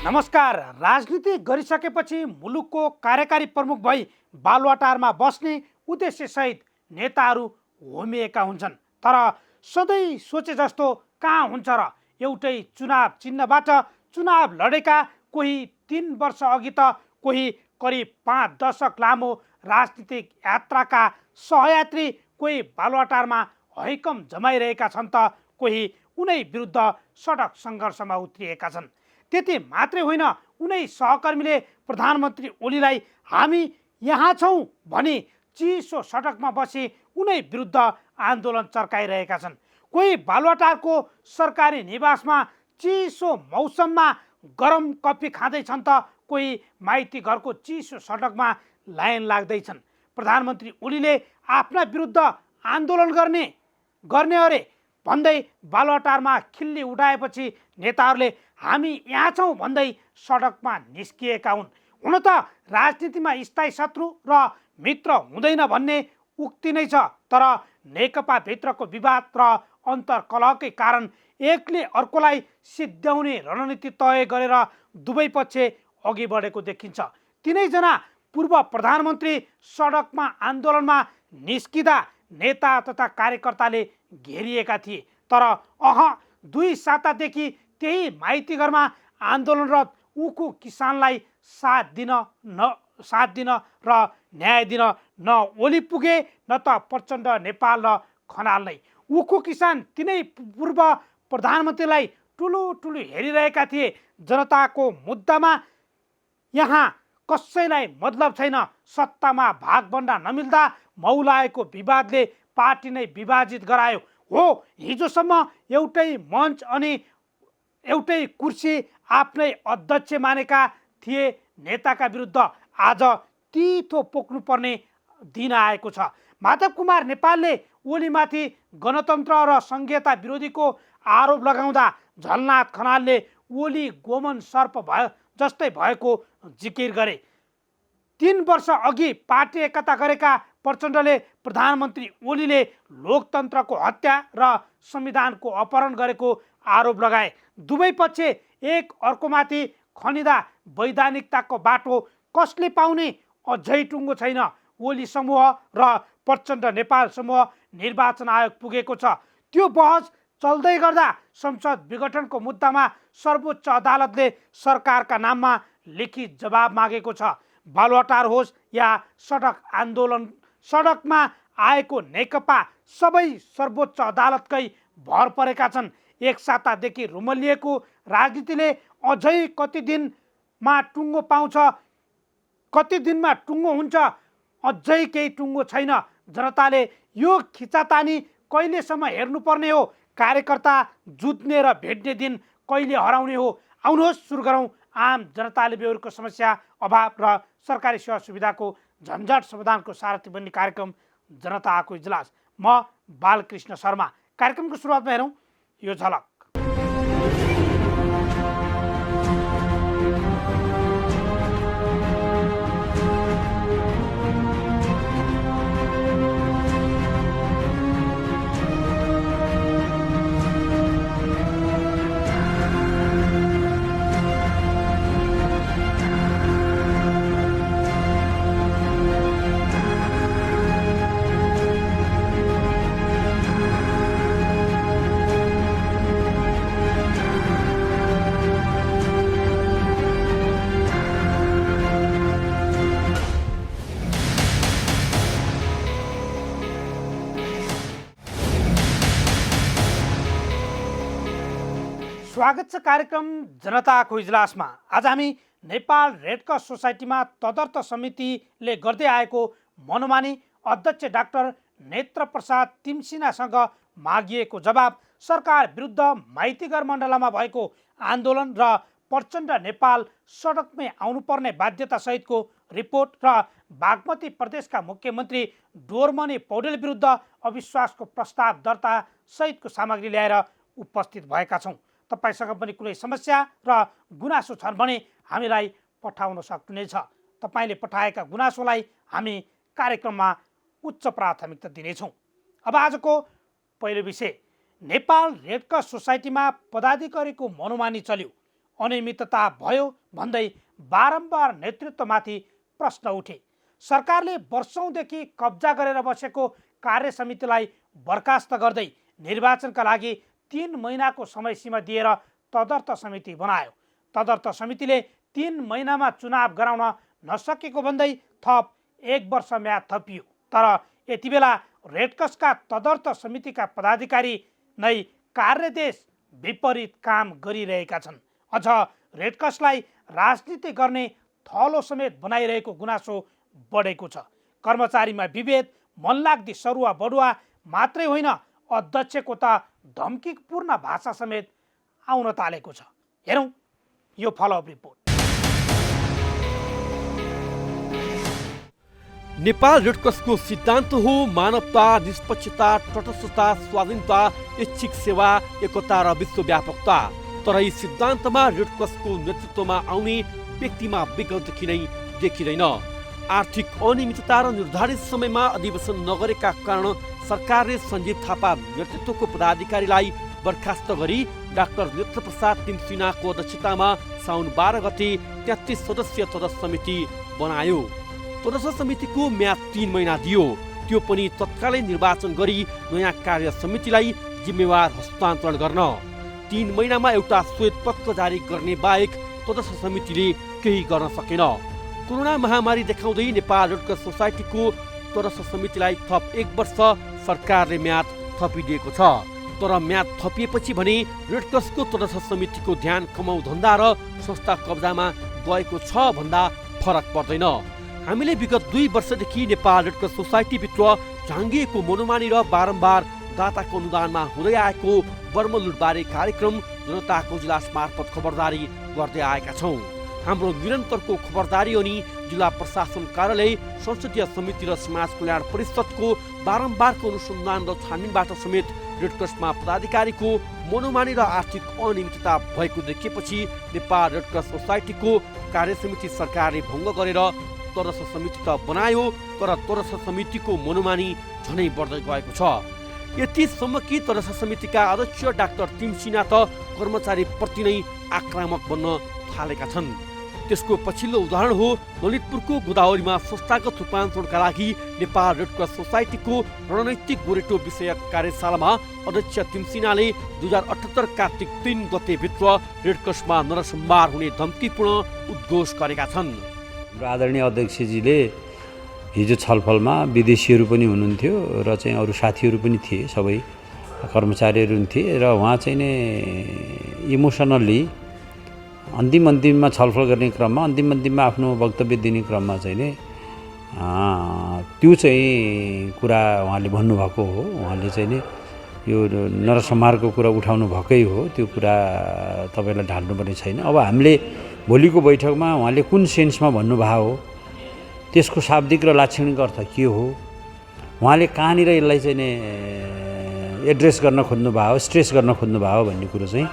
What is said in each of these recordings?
नमस्कार। राजनीति गरिसकेपछि मुलुकको कार्यकारी प्रमुख भई बालुवाटारमा बस्ने उद्देश्यसहित नेताहरू होमिएका हुन्छन्। तर सधैँ सोचे जस्तो कहाँ हुन्छ र? एउटै चुनाव चिन्हबाट चुनाव लडेका कोही 3 वर्ष अघि त कोही करिब 5 दशक लामो राजनीतिक यात्राका सहयात्री कोही बालुवाटारमा हैकम जमाइरहेका छन् त कोही उनै विरुद्ध सडक सङ्घर्षमा उत्रिएका छन्। त्यति मात्रै होइन, उनै सहकर्मीले प्रधानमन्त्री ओलीलाई हामी यहाँ छौँ भनी चिसो सडकमा बसी उनै विरुद्ध आन्दोलन चर्काइरहेका छन्। कोही बालुवाटारको सरकारी निवासमा चिसो मौसममा गरम कफी खाँदैछन् त कोही माइती घरको चिसो सडकमा लाइन लाग्दैछन्। प्रधानमन्त्री ओलीले आफ्ना विरुद्ध आन्दोलन गर्ने अरे भन्दै बालुवाटारमा खिल्ली उठाएपछि नेताहरूले हामी यहाँ छौँ भन्दै सडकमा निस्किएका हुन्। हुन त राजनीतिमा स्थायी शत्रु र मित्र हुँदैन भन्ने उक्ति नै छ, तर नेकपा भित्रको विवाद र अन्तर्कलहकै कारण एकले अर्कोलाई सिद्ध्याउने रणनीति तय गरेर दुवै पक्ष अघि बढेको देखिन्छ। तिनैजना पूर्व प्रधानमन्त्री सडकमा आन्दोलनमा निस्किँदा नेता तथा कार्यकर्ताले घेरिएका थिए। तर 2 सातादेखि त्यही माइती घरमा आन्दोलनरत उखु किसानलाई साथ दिन र न्याय दिन न ओली पुगे न त प्रचण्ड, नेपाल र खनाल नै। उखु किसान तिनै पूर्व प्रधानमन्त्रीलाई ठुलो हेरिरहेका थिए। जनताको मुद्दामा यहाँ कसैलाई मतलब छैन। सत्तामा भागभन्डा नमिल्दा मौलाएको विवादले पार्टी नै विभाजित गरायो। हो, हिजोसम्म एउटै मञ्च अनि एउटै कुर्सी आफ्नै अध्यक्ष मानेका थिए नेताका विरुद्ध आज तितो पोख्नुपर्ने दिन आएको छ। माधव कुमार नेपालले ओलीमाथि गणतन्त्र र संघीयता विरोधीको आरोप लगाउँदा झलनाथ खनालले ओली गोमन सर्प जस्तै भएको जिकिर गरे। 3 वर्ष अघि पार्टी एकता गरेका प्रचण्डले प्रधानमन्त्री ओलीले लोकतन्त्रको हत्या र संविधानको अपहरण गरेको आरोप लगाए। दुवै पक्ष एक अर्कोमाथि खनिँदा वैधानिकताको बाटो कसले पाउने अझै टुङ्गो छैन। ओली समूह र प्रचण्ड नेपाल समूह निर्वाचन आयोग पुगेको छ। त्यो बहस चल्दै गर्दा संसद विघटनको मुद्दामा सर्वोच्च अदालतले सरकारका नाममा लिखित जवाब मागेको छ। बालुवाटार होस् या सडक आन्दोलन, सडकमा आएको नेकपा सबै सर्वोच्च अदालतकै भर परेका छन्। एक सातादेखि रुमलिएको राजनीतिले अझै कति दिनमा टुङ्गो हुन्छ, अझै केही टुङ्गो छैन। जनताले यो खिचातानी कहिलेसम्म हेर्नुपर्ने हो? कार्यकर्ता जुत्ने र भेट्ने दिन कहिले हराउने हो? आउनुहोस् सुरु गरौँ आम जनताले बेहोरेको समस्या, अभाव र सरकारी सेवा सुविधाको झन्झट समाधानको सारथी बन्ने कार्यक्रम जनताको इजलास। म बालकृष्ण शर्मा। कार्यक्रमको सुरुवातमा हेरौँ यो झलक। स्वागत छ कार्यक्रम जनताको इजलासमा। आज हामी नेपाल रेडक्रस सोसाइटीमा तदर्थ समितिले गर्दै आएको मनोमानी अध्यक्ष डाक्टर नेत्रप्रसाद तिमसिनासँग मागिएको जवाब, सरकार विरुद्ध माइतीघर मण्डलमा भएको आन्दोलन र प्रचण्ड नेपाल सडकमै आउनुपर्ने बाध्यता सहितको रिपोर्ट र बागमती प्रदेशका मुख्यमन्त्री डोरमणि पौडेल विरुद्ध अविश्वासको प्रस्ताव दर्ता सहितको सामग्री ल्याएर उपस्थित भएका छौँ। तपाईसँग पनि कुनै समस्या र गुनासो छन् भने हामीलाई पठाउन सक्नुहुनेछ। तपाईँले पठाएका गुनासोलाई हामी कार्यक्रममा उच्च प्राथमिकता दिनेछौँ। अब आजको पहिलो विषय, नेपाल रेडक्रस सोसाइटीमा पदाधिकारीको मनोमानी चल्यो। अनियमितता भयो भन्दै बारम्बार नेतृत्वमाथि प्रश्न उठे। सरकारले वर्षौंदेखि कब्जा गरेर बसेको कार्य समितिलाई बर्खास्त गर्दै निर्वाचनका लागि 3 महिनाको समयसीमा दिएर तदर्थ समिति बनायो। तदर्थ समितिले 3 महिनामा चुनाव गराउन नसकेको भन्दै थप 1 वर्ष म्याद थपियो। तर यति बेला रेडक्रसका तदर्थ समितिका पदाधिकारी नै कार्यदेश विपरीत काम गरिरहेका छन्। अझ रेडक्रसलाई राजनीति गर्ने थलो समेत बनाइरहेको गुनासो बढेको छ। कर्मचारीमा विभेद, मनलाग्दी सरुवा बढुवा मात्रै होइन, अध्यक्षको त धम्कीपूर्ण भाषा समेत आउन थालेको छ। हेरौँ यो फलोअप रिपोर्ट। नेपाल रेडक्रसको सिद्धान्त हो मानवता, निष्पक्षता, तटस्थता, स्वाधीनता, ऐच्छिक सेवा, एकता र विश्वव्यापकता। तर यी सिद्धान्तमा रेडक्रसको नेतृत्वमा आउने व्यक्तिमा विगतदेखि नै देखिँदैन। आर्थिक अनियमितता र निर्धारित समयमा अधिवेशन नगरेका कारण सरकारले सञ्जीव थापा नेतृत्वको पदाधिकारीलाई बर्खास्त गरी डाक्टर नेत्रप्रसाद तिमसिनाको अध्यक्षतामा साउन 12 गते 33 सदस्यीय तदर्थ समिति बनायो। तदर्थ समितिको म्याद 3 महिना दियो। त्यो पनि तत्कालीन निर्वाचन गरी नयाँ कार्य समितिलाई जिम्मेवार हस्तान्तरण गर्न। 3 महिनामा एउटा श्वेतपत्र जारी गर्ने बाहेक तदर्थ समितिले केही गर्न सकेन। कोरोना महामारी देखाउँदै नेपाल रेडक्रस सोसाइटीको तदर्थ समितिलाई थप 1 वर्ष सरकारले म्याद थपिदिएको छ। तर म्याद थपिएपछि भने रेडक्रसको तदर्थ समितिको ध्यान कमाउ धन्दा र संस्था कब्जामा गएको छ भन्दा फरक पर्दैन। हामीले विगत 2 वर्षदेखि नेपाल रेडक्रस सोसाइटीभित्र झाँगिएको मनोमानी र बारम्बार दाताको अनुदानमा हुँदै आएको बर्मलुटबारे कार्यक्रम जनताको इजलास मार्फत खबरदारी गर्दै आएका छौँ। हाम्रो निरन्तरको खबरदारी अनि जिल्ला प्रशासन कार्यालय, संसदीय समिति र समाज कल्याण परिषदको बारम्बारको अनुसन्धान र छानबिनबाट समेत रेडक्रसमा पदाधिकारीको मनोमानी र आर्थिक अनियमितता भएको देखेपछि नेपाल रेडक्रस सोसाइटीको कार्यसमिति सरकारले भङ्ग गरेर तदर्थ समिति त बनायो, तर तदर्थ समितिको मनोमानी झनै बढ्दै गएको छ। यतिसम्म कि तदर्थ समितिका अध्यक्ष डाक्टर तिमसिना त कर्मचारीप्रति नै आक्रामक बन्न थालेका छन्। त्यसको पछिल्लो उदाहरण हो ललितपुरको गोदावरीमा संस्थागत रूपान्तरणका लागि नेपाल रेडक्रस सोसाइटीको रणनैतिक गोरेटो विषयक कार्यशालामा अध्यक्ष तिमसिनाले 2078 कार्तिक 3 गतेभित्र रेडक्रसमा नरसंहार हुने धम्कीपूर्ण उद्घोष गरेका छन्। आदरणीय अध्यक्षजीले हिजो छलफलमा विदेशीहरू पनि हुनुहुन्थ्यो र चाहिँ अरू साथीहरू पनि थिए, सबै कर्मचारीहरू थिए र उहाँ चाहिँ नै इमोसनल्ली अन्तिममा छलफल गर्ने क्रममा अन्तिममा आफ्नो वक्तव्य दिने क्रममा चाहिँ नि त्यो चाहिँ कुरा उहाँले भन्नुभएको हो। उहाँले चाहिँ नि यो नरसंहारको कुरा उठाउनु भएकै हो। त्यो कुरा तपाईँलाई ढाल्नुपर्ने छैन। अब हामीले भोलिको बैठकमा उहाँले कुन सेन्समा भन्नुभएको हो, त्यसको शाब्दिक र लाक्षणिक अर्थ के हो, उहाँले कहाँनिर यसलाई चाहिँ नि एड्रेस गर्न खोज्नुभएको हो, स्ट्रेस गर्न खोज्नुभएको हो भन्ने कुरो चाहिँ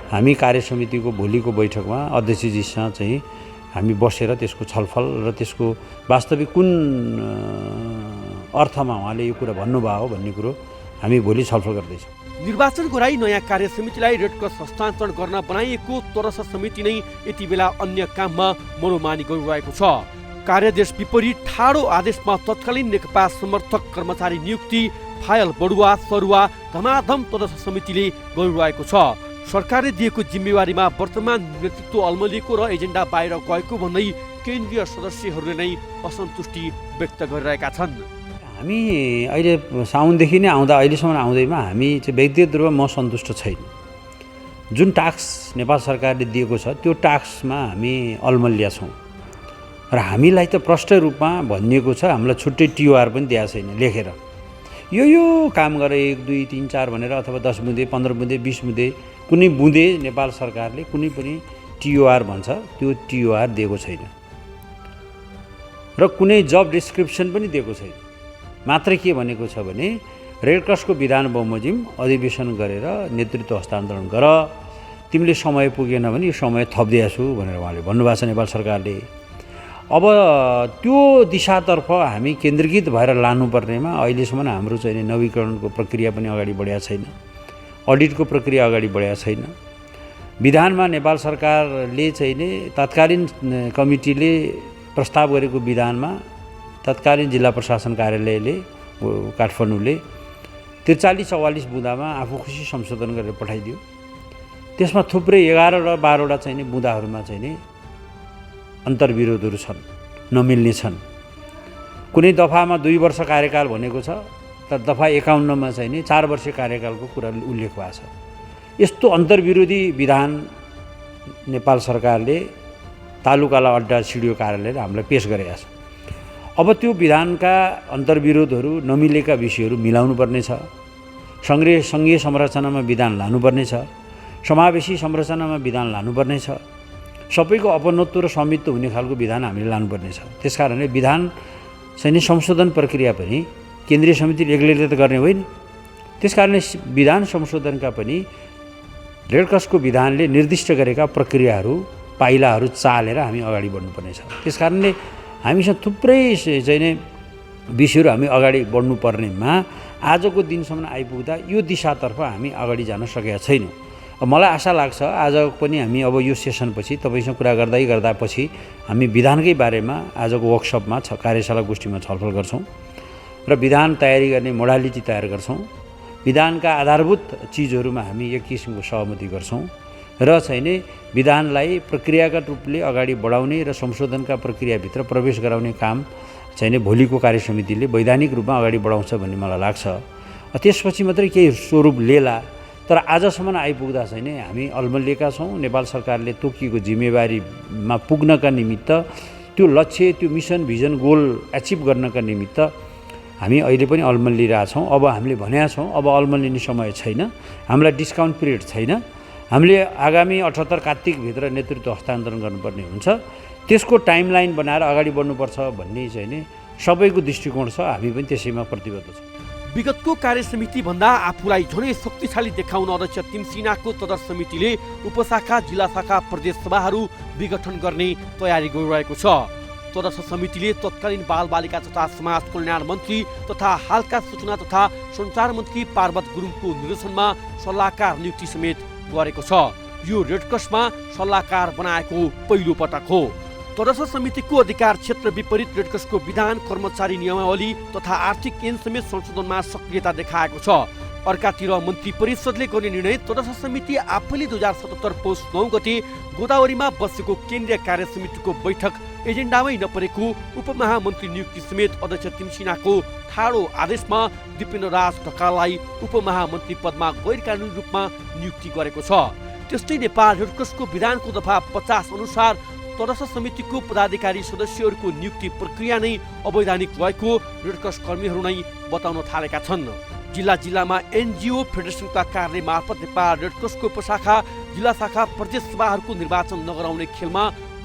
हामी कार्य समितिको भोलिको बैठकमा अध्यक्षजीसँग चाहिँ हामी बसेर त्यसको छलफल र त्यसको वास्तविक कुन अर्थमा उहाँले यो कुरा भन्नुभएको हो भन्ने कुरो हामी भोलि छलफल गर्दैछौँ। निर्वाचन गराई नयाँ कार्य समितिलाई रेडक्रस हस्तान्तरण गर्न बनाइएको तदर्थ समिति नै यति बेला अन्य काममा मनोमानी गरिरहेको छ। कार्यदेश विपरीत ठाडो आदेशमा तत्कालीन नेकपा समर्थक कर्मचारी नियुक्ति, फायल बढुवा सरुवा धमाधम तदर्थ समितिले गरिरहेको छ। सरकारले दिएको जिम्मेवारीमा वर्तमान नेतृत्व अल्मलिएको र एजेन्डा बाहिर गएको भन्दै केन्द्रीय सदस्यहरूले नै असन्तुष्टि व्यक्त गरिरहेका छन्। हामी अहिले साउनदेखि नै अहिलेसम्म आउँदैमा हामी चाहिँ व्यक्तिगत रूपमा म सन्तुष्ट छैन। जुन टास्क नेपाल सरकारले दिएको छ त्यो टास्कमा हामी अल्मलिया छौँ र हामीलाई त प्रष्ट रूपमा भनिएको छ, हामीलाई छुट्टै टिओआर पनि दिएको छैन लेखेर यो काम गरे 1 2 3 4 भनेर, अथवा 10 बुँदे 15 बुँदे 20 बुँदे कुनै बुँदे नेपाल सरकारले कुनै पनि टिओआर भन्छ त्यो टिओआर दिएको छैन र कुनै जब डिस्क्रिप्सन पनि दिएको छैन। मात्र के भनेको छ भने रेडक्रसको विधान बमोजिम अधिवेशन गरेर नेतृत्व हस्तान्तरण गर, तिमीले समय पुगेन भने यो समय थप्दिया छु भनेर उहाँले भन्नुभएको छ नेपाल सरकारले। अब त्यो दिशातर्फ हामी केन्द्रीकृत भएर लानुपर्नेमा अहिलेसम्म हाम्रो चाहिँ नवीकरणको प्रक्रिया पनि अगाडि बढेको छैन, अडिटको प्रक्रिया अगाडि बढेको छैन विधानमा नेपाल सरकारले चाहिँ नि तत्कालीन कमिटीले प्रस्ताव गरेको विधानमा तत्कालीन जिल्ला प्रशासन कार्यालयले काठमाडौँले 43-44 बुँदामा आफू खुसी संशोधन गरेर पठाइदियो। त्यसमा थुप्रै 11 र 12वटा चाहिँ नि बुँदाहरूमा चाहिँ नि अन्तर्विरोधहरू छन्, नमिल्ने छन्। कुनै दफामा 2 वर्ष कार्यकाल भनेको छ, तर दफा 51मा चाहिँ नि 4 वर्ष कार्यकालको कुरा उल्लेख भएको छ। यस्तो अन्तर्विरोधी विधान नेपाल सरकारले तालुकाला अड्डा सिडिओ कार्यालयले हामीलाई पेश गरेका छ। अब त्यो विधानका अन्तर्विरोधहरू नमिलेका विषयहरू मिलाउनु पर्ने छ। सङ्घीय संरचनामा विधान लानुपर्ने छ, समावेशी संरचनामा विधान लानुपर्ने छ, सबैको अपनत्व र स्वामित्व हुने खालको विधान हामीले लानुपर्ने छ। त्यसकारणले विधान चाहिँ संशोधन प्रक्रिया पनि केन्द्रीय समितिले एक्लैले त गर्ने होइन। त्यसकारणले विधान संशोधनका पनि रेडक्रसको विधानले निर्दिष्ट गरेका प्रक्रियाहरू पाइलाहरू चालेर हामी अगाडि बढ्नुपर्ने छ। त्यसकारणले हामीसँग थुप्रै चाहिँ नि विषयहरू हामी अगाडि बढ्नुपर्नेमा आजको दिनसम्म आइपुग्दा यो दिशातर्फ हामी अगाडि जान सकेका छैनौँ। मलाई आशा लाग्छ आज पनि हामी अब यो सेसनपछि तपाईँसँग कुरा गर्दा पछि हामी विधानकै बारेमा आजको वर्कसपमा कार्यशाला गोष्ठीमा छलफल गर्छौँ र विधान तयारी गर्ने मोडालिटी तयार गर्छौँ। विधानका आधारभूत चिजहरूमा हामी एक किसिमको सहमति गर्छौँ र चाहिँ नि विधानलाई प्रक्रियागत रूपले अगाडि बढाउने र संशोधनका प्रक्रियाभित्र प्रवेश गराउने काम चाहिँ नि भोलिको कार्यसमितिले वैधानिक रूपमा अगाडि बढाउँछ भन्ने मलाई लाग्छ। त्यसपछि मात्रै केही स्वरूप लिएला। तर आजसम्म आइपुग्दा चाहिँ नि हामी अल्मलिएका छौँ। नेपाल सरकारले तोकिएको जिम्मेवारीमा पुग्नका निमित्त त्यो लक्ष्य, त्यो मिसन, भिजन, गोल एचिभ गर्नका निमित्त हामी अहिले पनि अल्मलिरहेछौँ। अब हामीले भनेका छौँ अब अल्मलिने समय छैन, हामीलाई डिस्काउन्ट पिरियड छैन। हामीले आगामी 78 कार्तिकभित्र नेतृत्व हस्तान्तरण गर्नुपर्ने हुन्छ। त्यसको टाइमलाइन बनाएर अगाडि बढ्नुपर्छ भन्ने चाहिँ नि सबैको दृष्टिकोण छ। हामी पनि त्यसैमा प्रतिबद्ध छौँ। विगतको कार्यसमिति भन्दा आफूलाई झनै शक्तिशाली देखाउन अध्यक्ष तिमसिनाको तदर समितिले उपशाखा, जिल्ला शाखा, प्रदेश सभाहरू विघटन गर्ने तयारी गरिरहेको छ। तदर्थ समितिले तत्कालीन बालबालिका तथा समाज कल्याण मन्त्री तथा हालका सूचना तथा सञ्चार मन्त्री पार्वत गुरुङको निर्देशनमा सल्लाहकार नियुक्ति समेत गरेको छ। यो रेडक्रसमा सल्लाहकार बनाएको पहिलो पटक हो। तदर्थ समितिको अधिकार क्षेत्र विपरीत रेडक्रसको विधान, कर्मचारी नियमावली तथा आर्थिक ऐन समेत संशोधनमा सक्रियता देखाएको छ। अर्कातिर मन्त्री परिषदले गर्ने निर्णय तदर्थ समिति आफैले 2077 पौष 9 गते गोदावरीमा बसेको केन्द्रीय कार्य समितिको बैठक एजेन्डामै नपरेको उपमहामन्त्री नियुक्ति समेत अध्यक्ष तिमसिनाको ठाडो आदेशमा दिपेन्द्र राज ढकाललाई उपमहामन्त्री पदमा गैर कानुनी रूपमा नियुक्ति गरेको छ। त्यस्तै नेपाल रेडक्रसको विधानको दफा 50 अनुसार तदर्थ समितिको पदाधिकारी सदस्यहरूको नियुक्ति प्रक्रिया नै अवैधानिक भएको रेडक्रस कर्मीहरू नै बताउन थालेका छन्। जिल्लामा एनजिओ फेडरेसनका कार्य मार्फत नेपाल रेडक्रसको उपशाखा, जिल्ला शाखा, प्रदेश सभाहरूको निर्वाचन नगराउने खेलमा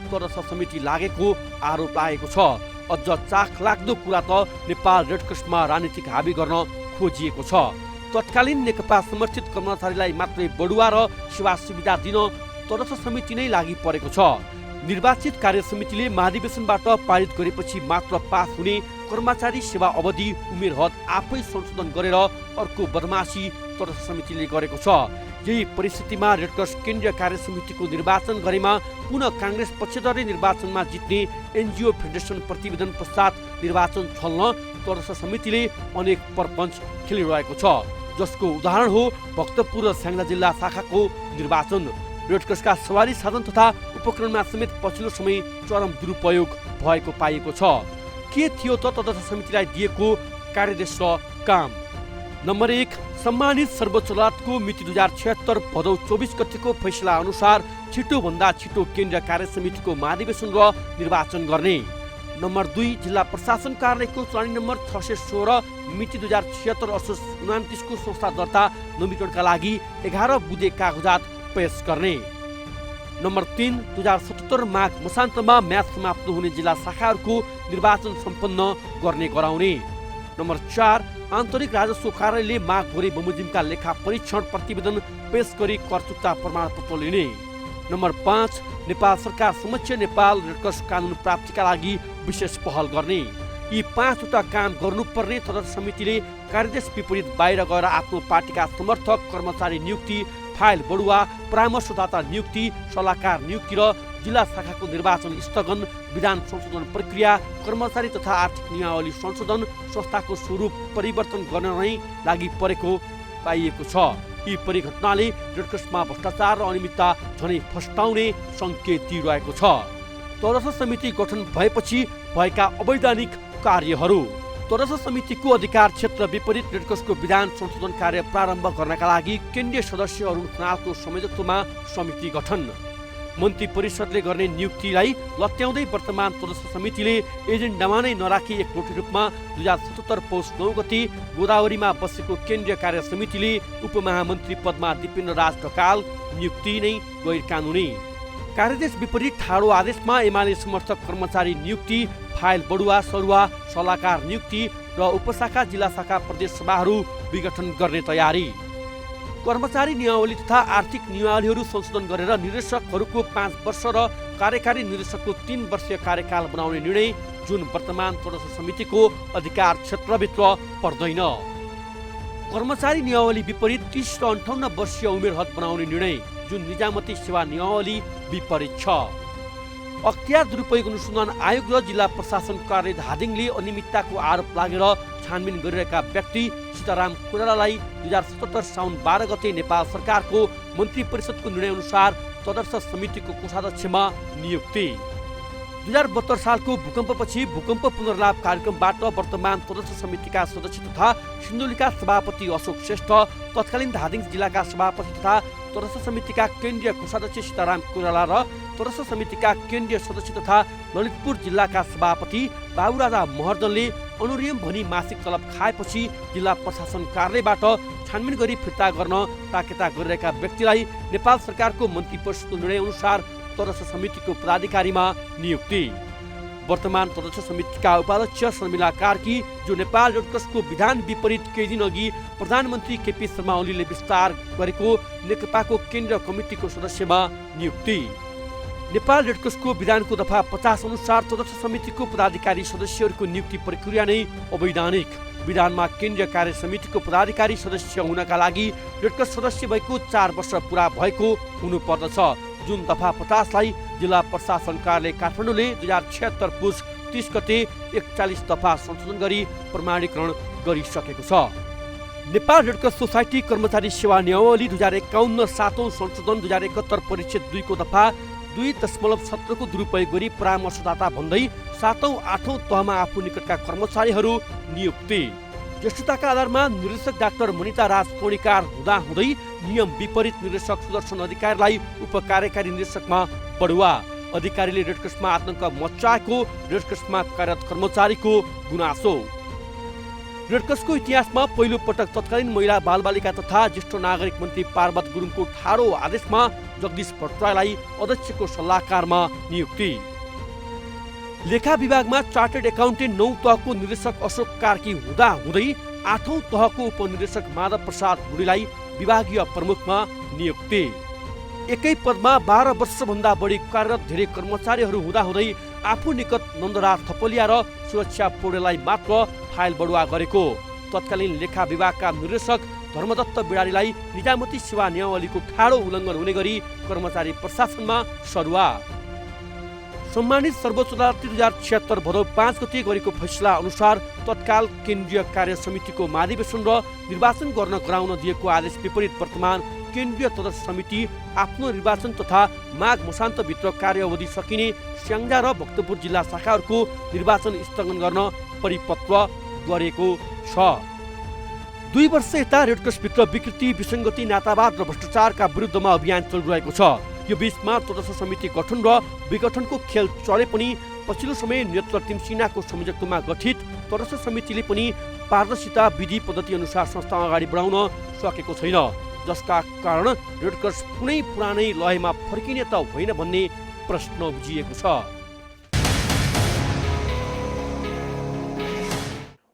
तदर्थ समिति लागेको आरोप लागेको छ। अझ चाख लाग्दो कुरा त नेपाल रेडक्रसमा राजनीतिक हाबी गर्न खोजिएको छ। तत्कालीन नेकपा समर्थित कर्मचारीलाई मात्रै बढुवा र सेवा सुविधा दिन तदर्थ समिति नै लागि परेको छ। निर्वाचित कार्य समितिले महाधिवेशनबाट पारित गरेपछि मात्र पास हुने कर्मचारी सेवा अवधि उमेर हद आफै संशोधन गरेर अर्को बदमासी तदर्थ समितिले गरेको छ। यही परिस्थितिमा रेडक्रस केन्द्रीय कार्य समितिको निर्वाचन गरेमा पुनः काङ्ग्रेस पक्षधरले निर्वाचनमा जित्ने एनजिओ फेडरेसन प्रतिवेदन पश्चात निर्वाचन छल्न तदर्थ समितिले अनेक प्रपञ्च खेलिरहेको छ। जसको उदाहरण हो भक्तपुर र स्याङ्जा जिल्ला शाखाको निर्वाचन। रेडक्रसका सवारी साधन तथा उपकरणमा समेत पछिल्लो समय चरम दुरुपयोग भएको पाइएको छ। के थियो त तदर्थ समितिलाई दिएको कार्यदेश र काम? नम्बर 1, सम्मानित सर्वोच्च अदालतको मिति 2076 भदौ 24 गतेको फैसला अनुसार छिटोभन्दा छिटो केन्द्रीय कार्य समितिको महाधिवेशन र निर्वाचन गर्ने। नम्बर 2, जिल्ला प्रशासन कार्यालयको चलानी नम्बर 616 मिति 2076 असोज 29 को संस्था दर्ता नवीकरणका लागि 11 बुँदे कागजात पेश गर्ने। नम्बर 3, 2077 माघ मसान्तमा म्याद समाप्त हुने जिल्ला शाखाहरूको निर्वाचन सम्पन्न गर्ने गराउने। नम्बर 4, आन्तरिक राजस्व कार्यालयले माघ भोरे बमोजिमका लेखा परीक्षण प्रतिवेदन पेश गरी कर चुक्ता प्रमाणपत्र लिने। नम्बर 5, नेपाल सरकार समक्ष नेपाल रेडक्रस कानुन प्राप्तिका लागि विशेष पहल गर्ने। यी 5वटा काम गर्नुपर्ने तदर्थ समितिले कार्यदेश विपरीत बाहिर गएर आफ्नो पार्टीका समर्थक कर्मचारी नियुक्ति फाइल बढुवा, परामर्शदाता नियुक्ति, सल्लाहकार नियुक्ति र जिल्ला शाखाको निर्वाचन स्थगन, विधान संशोधन प्रक्रिया, कर्मचारी तथा आर्थिक नियमावली संशोधन, संस्थाको स्वरूप परिवर्तन गर्न नै लागि परेको पाइएको छ। यी परिघटनाले रेडक्रसमा भ्रष्टाचार र अनियमितता झनै फस्टाउने सङ्केत दिइरहेको छ। तटस्थ समिति गठन भएपछि भएका अवैधानिक कार्यहरू। तटस्थ समितिको अधिकार क्षेत्र विपरीत रेडक्रसको विधान संशोधन कार्य प्रारम्भ गर्नका लागि केन्द्रीय सदस्य अरुण खनालको संयोजकत्वमा समिति गठन। मन्त्री परिषदले गर्ने नियुक्तिलाई लत्याउँदै वर्तमान तटस्थ समितिले एजेन्डामा नै नराखी एकलौटी रूपमा 2077 पौष 9 गते गोदावरीमा बसेको केन्द्रीय कार्य समितिले उपमहामन्त्री पदमा दिपेन्द्र राज ढकाल नियुक्ति नै गैर कानुनी। कार्यदेश विपरीत ठाडो आदेशमा एमाले समर्थक कर्मचारी नियुक्ति, फाइल बढुवा सरुवा, सल्लाहकार नियुक्ति र उपशाखा जिल्ला शाखा प्रदेश सभाहरू विघटन गर्ने तयारी। कर्मचारी नियमावली तथा आर्थिक नियमावलीहरू संशोधन गरेर निर्देशकहरूको 5 वर्ष र कार्यकारी निर्देशकको 3 वर्षीय कार्यकाल बनाउने निर्णय जुन वर्तमान तटस्थ समितिको अधिकार क्षेत्रभित्र पर्दैन। कर्मचारी नियमावली विपरीत 30 र 58 वर्षीय उमेर हद बनाउने निर्णय जुन निजामती सेवा नियमावली विपरीत छ। अख्तियार दुरुपयोग अनुसन्धान आयोग र जिल्ला प्रशासन कार्यालय धादिङले अनियमितताको आरोप लागेर छानबिन गरिरहेका व्यक्ति सीताराम कोइरालालाई 2077 साउन 12 गते नेपाल सरकारको मन्त्री परिषदको निर्णय अनुसार तटस्थ समितिको कोषाध्यक्षमा नियुक्ति। 2072 सालको भूकम्पपछि भूकम्प पुनर्लाभ कार्यक्रमबाट वर्तमान तटस्थ समितिका सदस्य तथा सिन्धुलीका सभापति अशोक श्रेष्ठ, तत्कालीन धादिङ जिल्लाका सभापति तथा तटस्थ समितिका केन्द्रीय कोषाध्यक्ष सीताराम कोइराला र तटस्थ समितिका केन्द्रीय सदस्य तथा ललितपुर जिल्लाका सभापति बाबुराजा महर्जनले अनुरियम भनी मासिक तलब खाएपछि जिल्ला प्रशासन कार्यालयबाट छानबिन गरी फिर्ता गर्न ताकेता गरिरहेका व्यक्तिलाई नेपाल सरकारको मन्त्री परिषदको निर्णय अनुसार तटस्थ समितिको पदाधिकारीमा नियुक्ति। वर्तमान तटस्थ समितिका उपाध्यक्ष शर्मिला कार्की जो नेपाल रेडक्रसको विधान विपरीत केही दिन अघि प्रधानमन्त्री केपी शर्मा ओलीले विस्तार गरेको नेकपाको केन्द्रीय कमिटीको सदस्यमा नियुक्ति। नेपाल रेडक्रसको विधानको दफा 50 अनुसार तटस्थ समितिको पदाधिकारी सदस्यहरूको नियुक्ति प्रक्रिया नै अवैधानिक। विधानमा केन्द्रीय कार्य समितिको पदाधिकारी सदस्य हुनका लागि रेडक्रस सदस्य भएको 4 वर्ष पुरा भएको हुनुपर्दछ, जुन दफा 50 लाई जिल्ला प्रशासन कार्यालय काठमाडौँले 2076 पुस 30 गते 41 दफा संशोधन गरी प्रमाणीकरण गरिसकेको छ। नेपाल रेडक्रस सोसाइटी कर्मचारी सेवा नियमावली 2051 सातौं संशोधन 2071 परिच्छेद 2 को दफा 2.17 को दुरुपयोग गरी परामर्शदाता भन्दै 7औं 8औं तहमा आफू निकटका कर्मचारीहरू नियुक्ति। ज्येष्ठताका आधारमा निर्देशक डाक्टर मनिता राज कौडिकार हुँदाहुँदै नियम विपरीत निर्देशक सुदर्शन अधिकारीलाई उपकार्यकारी निर्देशकमा बढुवा। अधिकारीले रेडक्रसमा आतंक मच्चाएको रेडक्रसमा कार्यरत कर्मचारीको गुनासो। रेडक्रसको इतिहासमा पहिलो पटक तत्कालीन महिला बालबालिका तथा ज्येष्ठ नागरिक मन्त्री पार्वत गुरुङको ठाडो आदेशमा जगदीश भट्टराईलाई अध्यक्षको सल्लाहकारमा नियुक्ति। लेखा विभागमा चार्टर्ड एकाउन्टेन्ट 9 तहको निर्देशक अशोक कार्की हुँदाहुँदै 8औं तहको उपनिर्देशक माधव प्रसाद बुढीलाई विभागीय प्रमुखमा नियुक्ति। एकै पदमा 12 वर्षभन्दा बढी कार्यरत धेरै कर्मचारीहरू हुँदाहुँदै आफू निकट नन्दराज थपलिया र सुरक्षा पौडेललाई मात्र फाइल बढुवा गरेको तत्कालीन लेखा विभागका निर्देशक धर्मदत्त बिडारीलाई निजामती सेवा नियमावलीको ठाडो उल्लङ्घन हुने गरी कर्मचारी प्रशासनमा सरुवा। सम्मानित सर्वोच्च अदालतले 2076 भदौ 5 गते गरेको फैसला अनुसार तत्काल केन्द्रीय कार्य समितिको महाधिवेशन र निर्वाचन गर्न गराउन दिएको आदेश विपरीत वर्तमान केन्द्रीय तटस्थ समिति आफ्नो निर्वाचन तथा माघ मसान्तभित्र कार्यावधि सकिने स्याङ्जा र भक्तपुर जिल्ला शाखाहरूको निर्वाचन स्थगन गर्न परिपक्व गरेको छ। 2 वर्ष यता रेडक्रसभित्र विकृति, विसङ्गति, नातावाद र भ्रष्टाचारका विरुद्धमा अभियान चलिरहेको छ। यो बीचमा तटस्थ समिति गठन र विघटनको खेल चले पनि पछिल्लो समय नेतृत्व टिम सिन्हाको संयोजकत्वमा गठित तटस्थ समितिले पनि पारदर्शिता विधि पद्धति अनुसार संस्था अगाडि बढाउन सकेको छैन, जसका कारण रेडक्रस कुनै पुरानै लयमा फर्किने त होइन भन्ने प्रश्न उब्जिएको छ।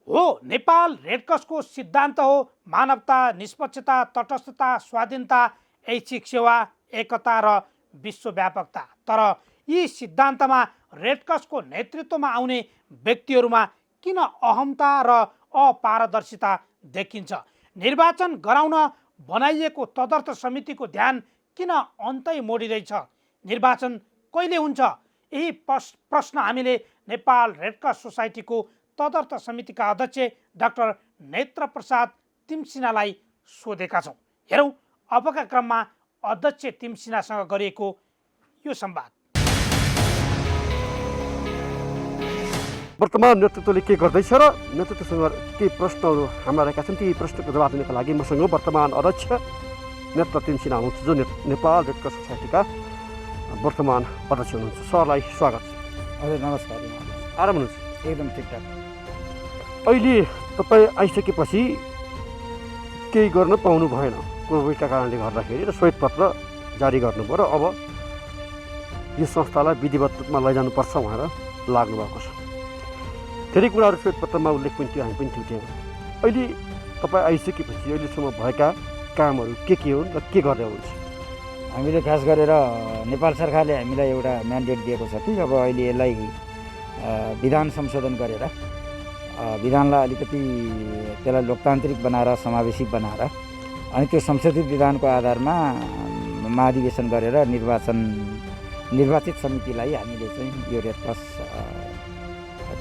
हो, नेपाल रेडक्रसको सिद्धान्त हो मानवता, निष्पक्षता, तटस्थता, स्वाधीनता, ऐच्छिक सेवा, एकता र विश्वव्यापकता। तर यी सिद्धान्तमा रेडक्रसको नेतृत्वमा आउने व्यक्तिहरूमा किन अहमता र अपारदर्शिता देखिन्छ? निर्वाचन गराउन बनाइएको तदर्थ समितिको ध्यान किन अन्तै मोडिरहेछ? निर्वाचन कहिले हुन्छ? यही प्रश्न हामीले नेपाल रेडक्रस सोसाइटीको तदर्थ समितिका अध्यक्ष डाक्टर नेत्र प्रसाद तिमसिनालाई सोधेका छौँ। हेरौँ अबका क्रममा अध्यक्ष तिमसिनासँग गरिएको यो संवाद। वर्तमान नेतृत्वले के गर्दैछ र नेतृत्वसँग केही प्रश्नहरू हाम्रा रहेका छन्। ती प्रश्नको जवाब दिनका लागि मसँग वर्तमान अध्यक्ष नेत्र तिमसिना हुनुहुन्छ, जो नेपाल रेडक्रस सोसाइटीका वर्तमान अध्यक्ष हुनुहुन्छ। सरलाई स्वागत छ। हजुर नमस्कार। आराम हुनुहुन्छ? एकदम ठिकठाक। अहिले तपाईँ आइसकेपछि केही गर्न पाउनु भएन कोभिडका कारणले गर्दाखेरि र श्वेतपत्र जारी गर्नुभयो र अब यो संस्थालाई विधिवत रूपमा लैजानुपर्छ भनेर लाग्नु भएको छ। धेरै कुराहरू श्वेतपत्रमा उल्लेख पनि थियो, हामी पनि छुट्यायौँ। अहिले तपाईँ आइसकेपछि अहिलेसम्म भएका कामहरू के हुन् र के गर्दै हुनुहुन्छ? हामीले खास गरेर नेपाल सरकारले हामीलाई एउटा म्यान्डेट दिएको छ कि अब अहिले यसलाई विधान संशोधन गरेर विधानलाई अलिकति त्यसलाई लोकतान्त्रिक बनाएर समावेशी बनाएर अनि त्यो संशोधित विधानको आधारमा महाधिवेशन गरेर निर्वाचित समितिलाई हामीले चाहिँ यो रेडक्रस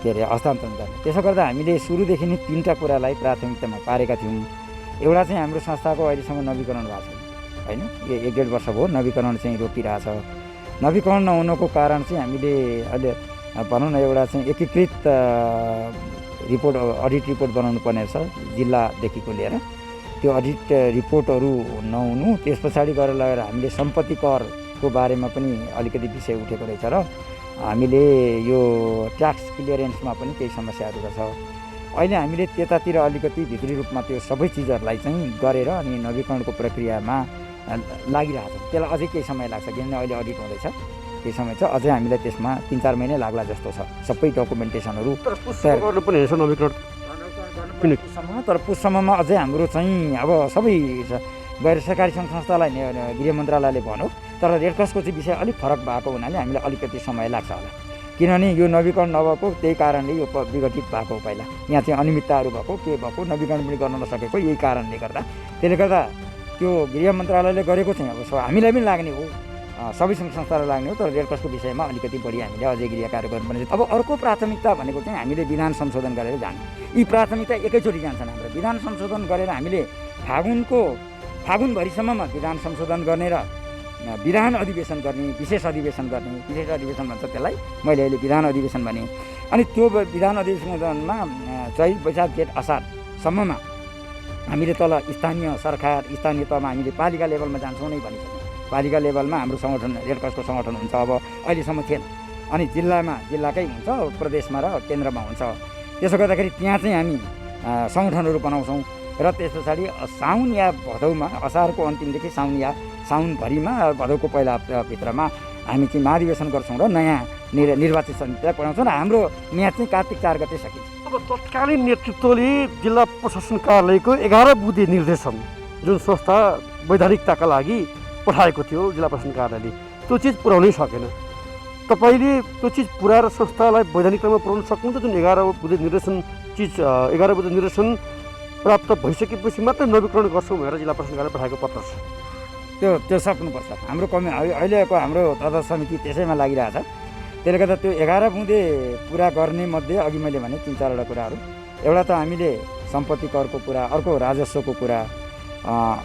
हस्तान्तरण गर्ने। त्यसो गर्दा हामीले सुरुदेखि नै 3टा कुरालाई प्राथमिकतामा पारेका थियौँ। एउटा चाहिँ हाम्रो संस्थाको अहिलेसम्म नवीकरण भएको छैन, होइन? यो 1-1.5 वर्ष भयो नवीकरण चाहिँ रोकिरहेछ। नवीकरण नहुनुको कारण चाहिँ हामीले अहिले भनौँ न एउटा चाहिँ एकीकृत रिपोर्ट अडिट रिपोर्ट बनाउनु पर्ने रहेछ जिल्लादेखिको लिएर। त्यो अडिट रिपोर्टहरू नहुनु, त्यस पछाडि गरेर लगेर हामीले सम्पत्ति करको बारेमा पनि अलिकति विषय उठेको रहेछ र हामीले यो ट्याक्स क्लियरेन्समा पनि केही समस्याहरू रहेछ। अहिले हामीले त्यतातिर अलिकति भित्री रूपमा त्यो सबै चिजहरूलाई चाहिँ गरेर अनि नवीकरणको प्रक्रियामा लागिरहेछौँ। त्यसलाई अझै केही समय लाग्छ किनभने अहिले अडिट हुँदैछ, केही समय छ, अझै हामीलाई त्यसमा 3-4 महिना लाग्ला जस्तो छ। सबै डकुमेन्टेसनहरू गर्नुपर्ने रहेछ नवीकरण तर पुससम्ममा अझै हाम्रो चाहिँ अब सबै गैर सरकारी सङ्घ संस्थालाई गृह मन्त्रालयले भन्यो, तर रेडक्रसको चाहिँ विषय अलिक फरक भएको हुनाले हामीलाई अलिकति समय लाग्छ होला। किनभने यो नवीकरण नभएको त्यही कारणले यो विघटित भएको, पहिला यहाँ चाहिँ अनियमितताहरू भएको के भएको नवीकरण पनि गर्न नसकेको यही कारणले गर्दा। त्यसले गर्दा त्यो गृह मन्त्रालयले गरेको चाहिँ अब हामीलाई पनि लाग्ने हो, सबै सङ्घ संस्थालाई लाग्ने हो, तर रेडक्रसको विषयमा अलिकति बढी हामीले अझै गृह कार्य गर्नुपर्ने। अब अर्को प्राथमिकता भनेको चाहिँ हामीले विधान संशोधन गरेर जाने। यी प्राथमिकता एकैचोटि जान्छन् हाम्रो। विधान संशोधन गरेर हामीले फागुनभरिसम्ममा विधान संशोधन गर्ने र विधान अधिवेशन गर्ने, विशेष अधिवेशन गर्ने। विशेष अधिवेशन भन्छ त्यसलाई, मैले अहिले विधान अधिवेशन भने। अनि त्यो विधान अधिवेशनमा चैत वैशाख जेठ असारसम्ममा हामीले तल स्थानीय सरकार स्थानीय तहमा हामीले पालिका लेभलमा जान्छौँ नै भनिसक्यौँ। पालिका लेभलमा हाम्रो सङ्गठन रेडक्रसको सङ्गठन हुन्छ, अब अहिलेसम्म थिएन। अनि जिल्लाकै हुन्छ, प्रदेशमा र केन्द्रमा हुन्छ। त्यसो गर्दाखेरि त्यहाँ चाहिँ हामी सङ्गठनहरू बनाउँछौँ र त्यस पछाडि साउन या भदौमा, असारको अन्तिमदेखि साउनभरिमा भदौको पहिला हप्ताभित्रमा हामी चाहिँ महाधिवेशन गर्छौँ र नयाँ निर्वाचित समितिलाई पठाउँछौँ र हाम्रो म्याद चाहिँ कार्तिक 4 गते सकिन्छ। अब तत्कालीन नेतृत्वले जिल्ला प्रशासन कार्यालयको 11 बुँदे निर्देशन जुन संस्था वैधानिकताका लागि पठाएको थियो जिल्ला प्रशासन कार्यालयले, त्यो चिज पुर्याउनै सकेन। तपाईँले त्यो चिज पुऱ्याएर संस्थालाई वैधानिकतामा पुर्याउन सक्नुहुन्छ? जुन 11 बुँदे निर्देशन प्राप्त भइसकेपछि मात्रै नवीकरण गर्छौँ भनेर जिल्ला प्रशासन कार्यालय पठाएको पत्र छ, त्यो सक्नुपर्छ। हाम्रो अहिलेको हाम्रो तदर्थ समिति त्यसैमा लागिरहेछ। त्यसले गर्दा त्यो 11 बुँदे पुरा गर्ने मध्ये अघि मैले भने 3-4वटा कुराहरू। एउटा त हामीले सम्पत्ति करको कुरा, अर्को राजस्वको कुरा,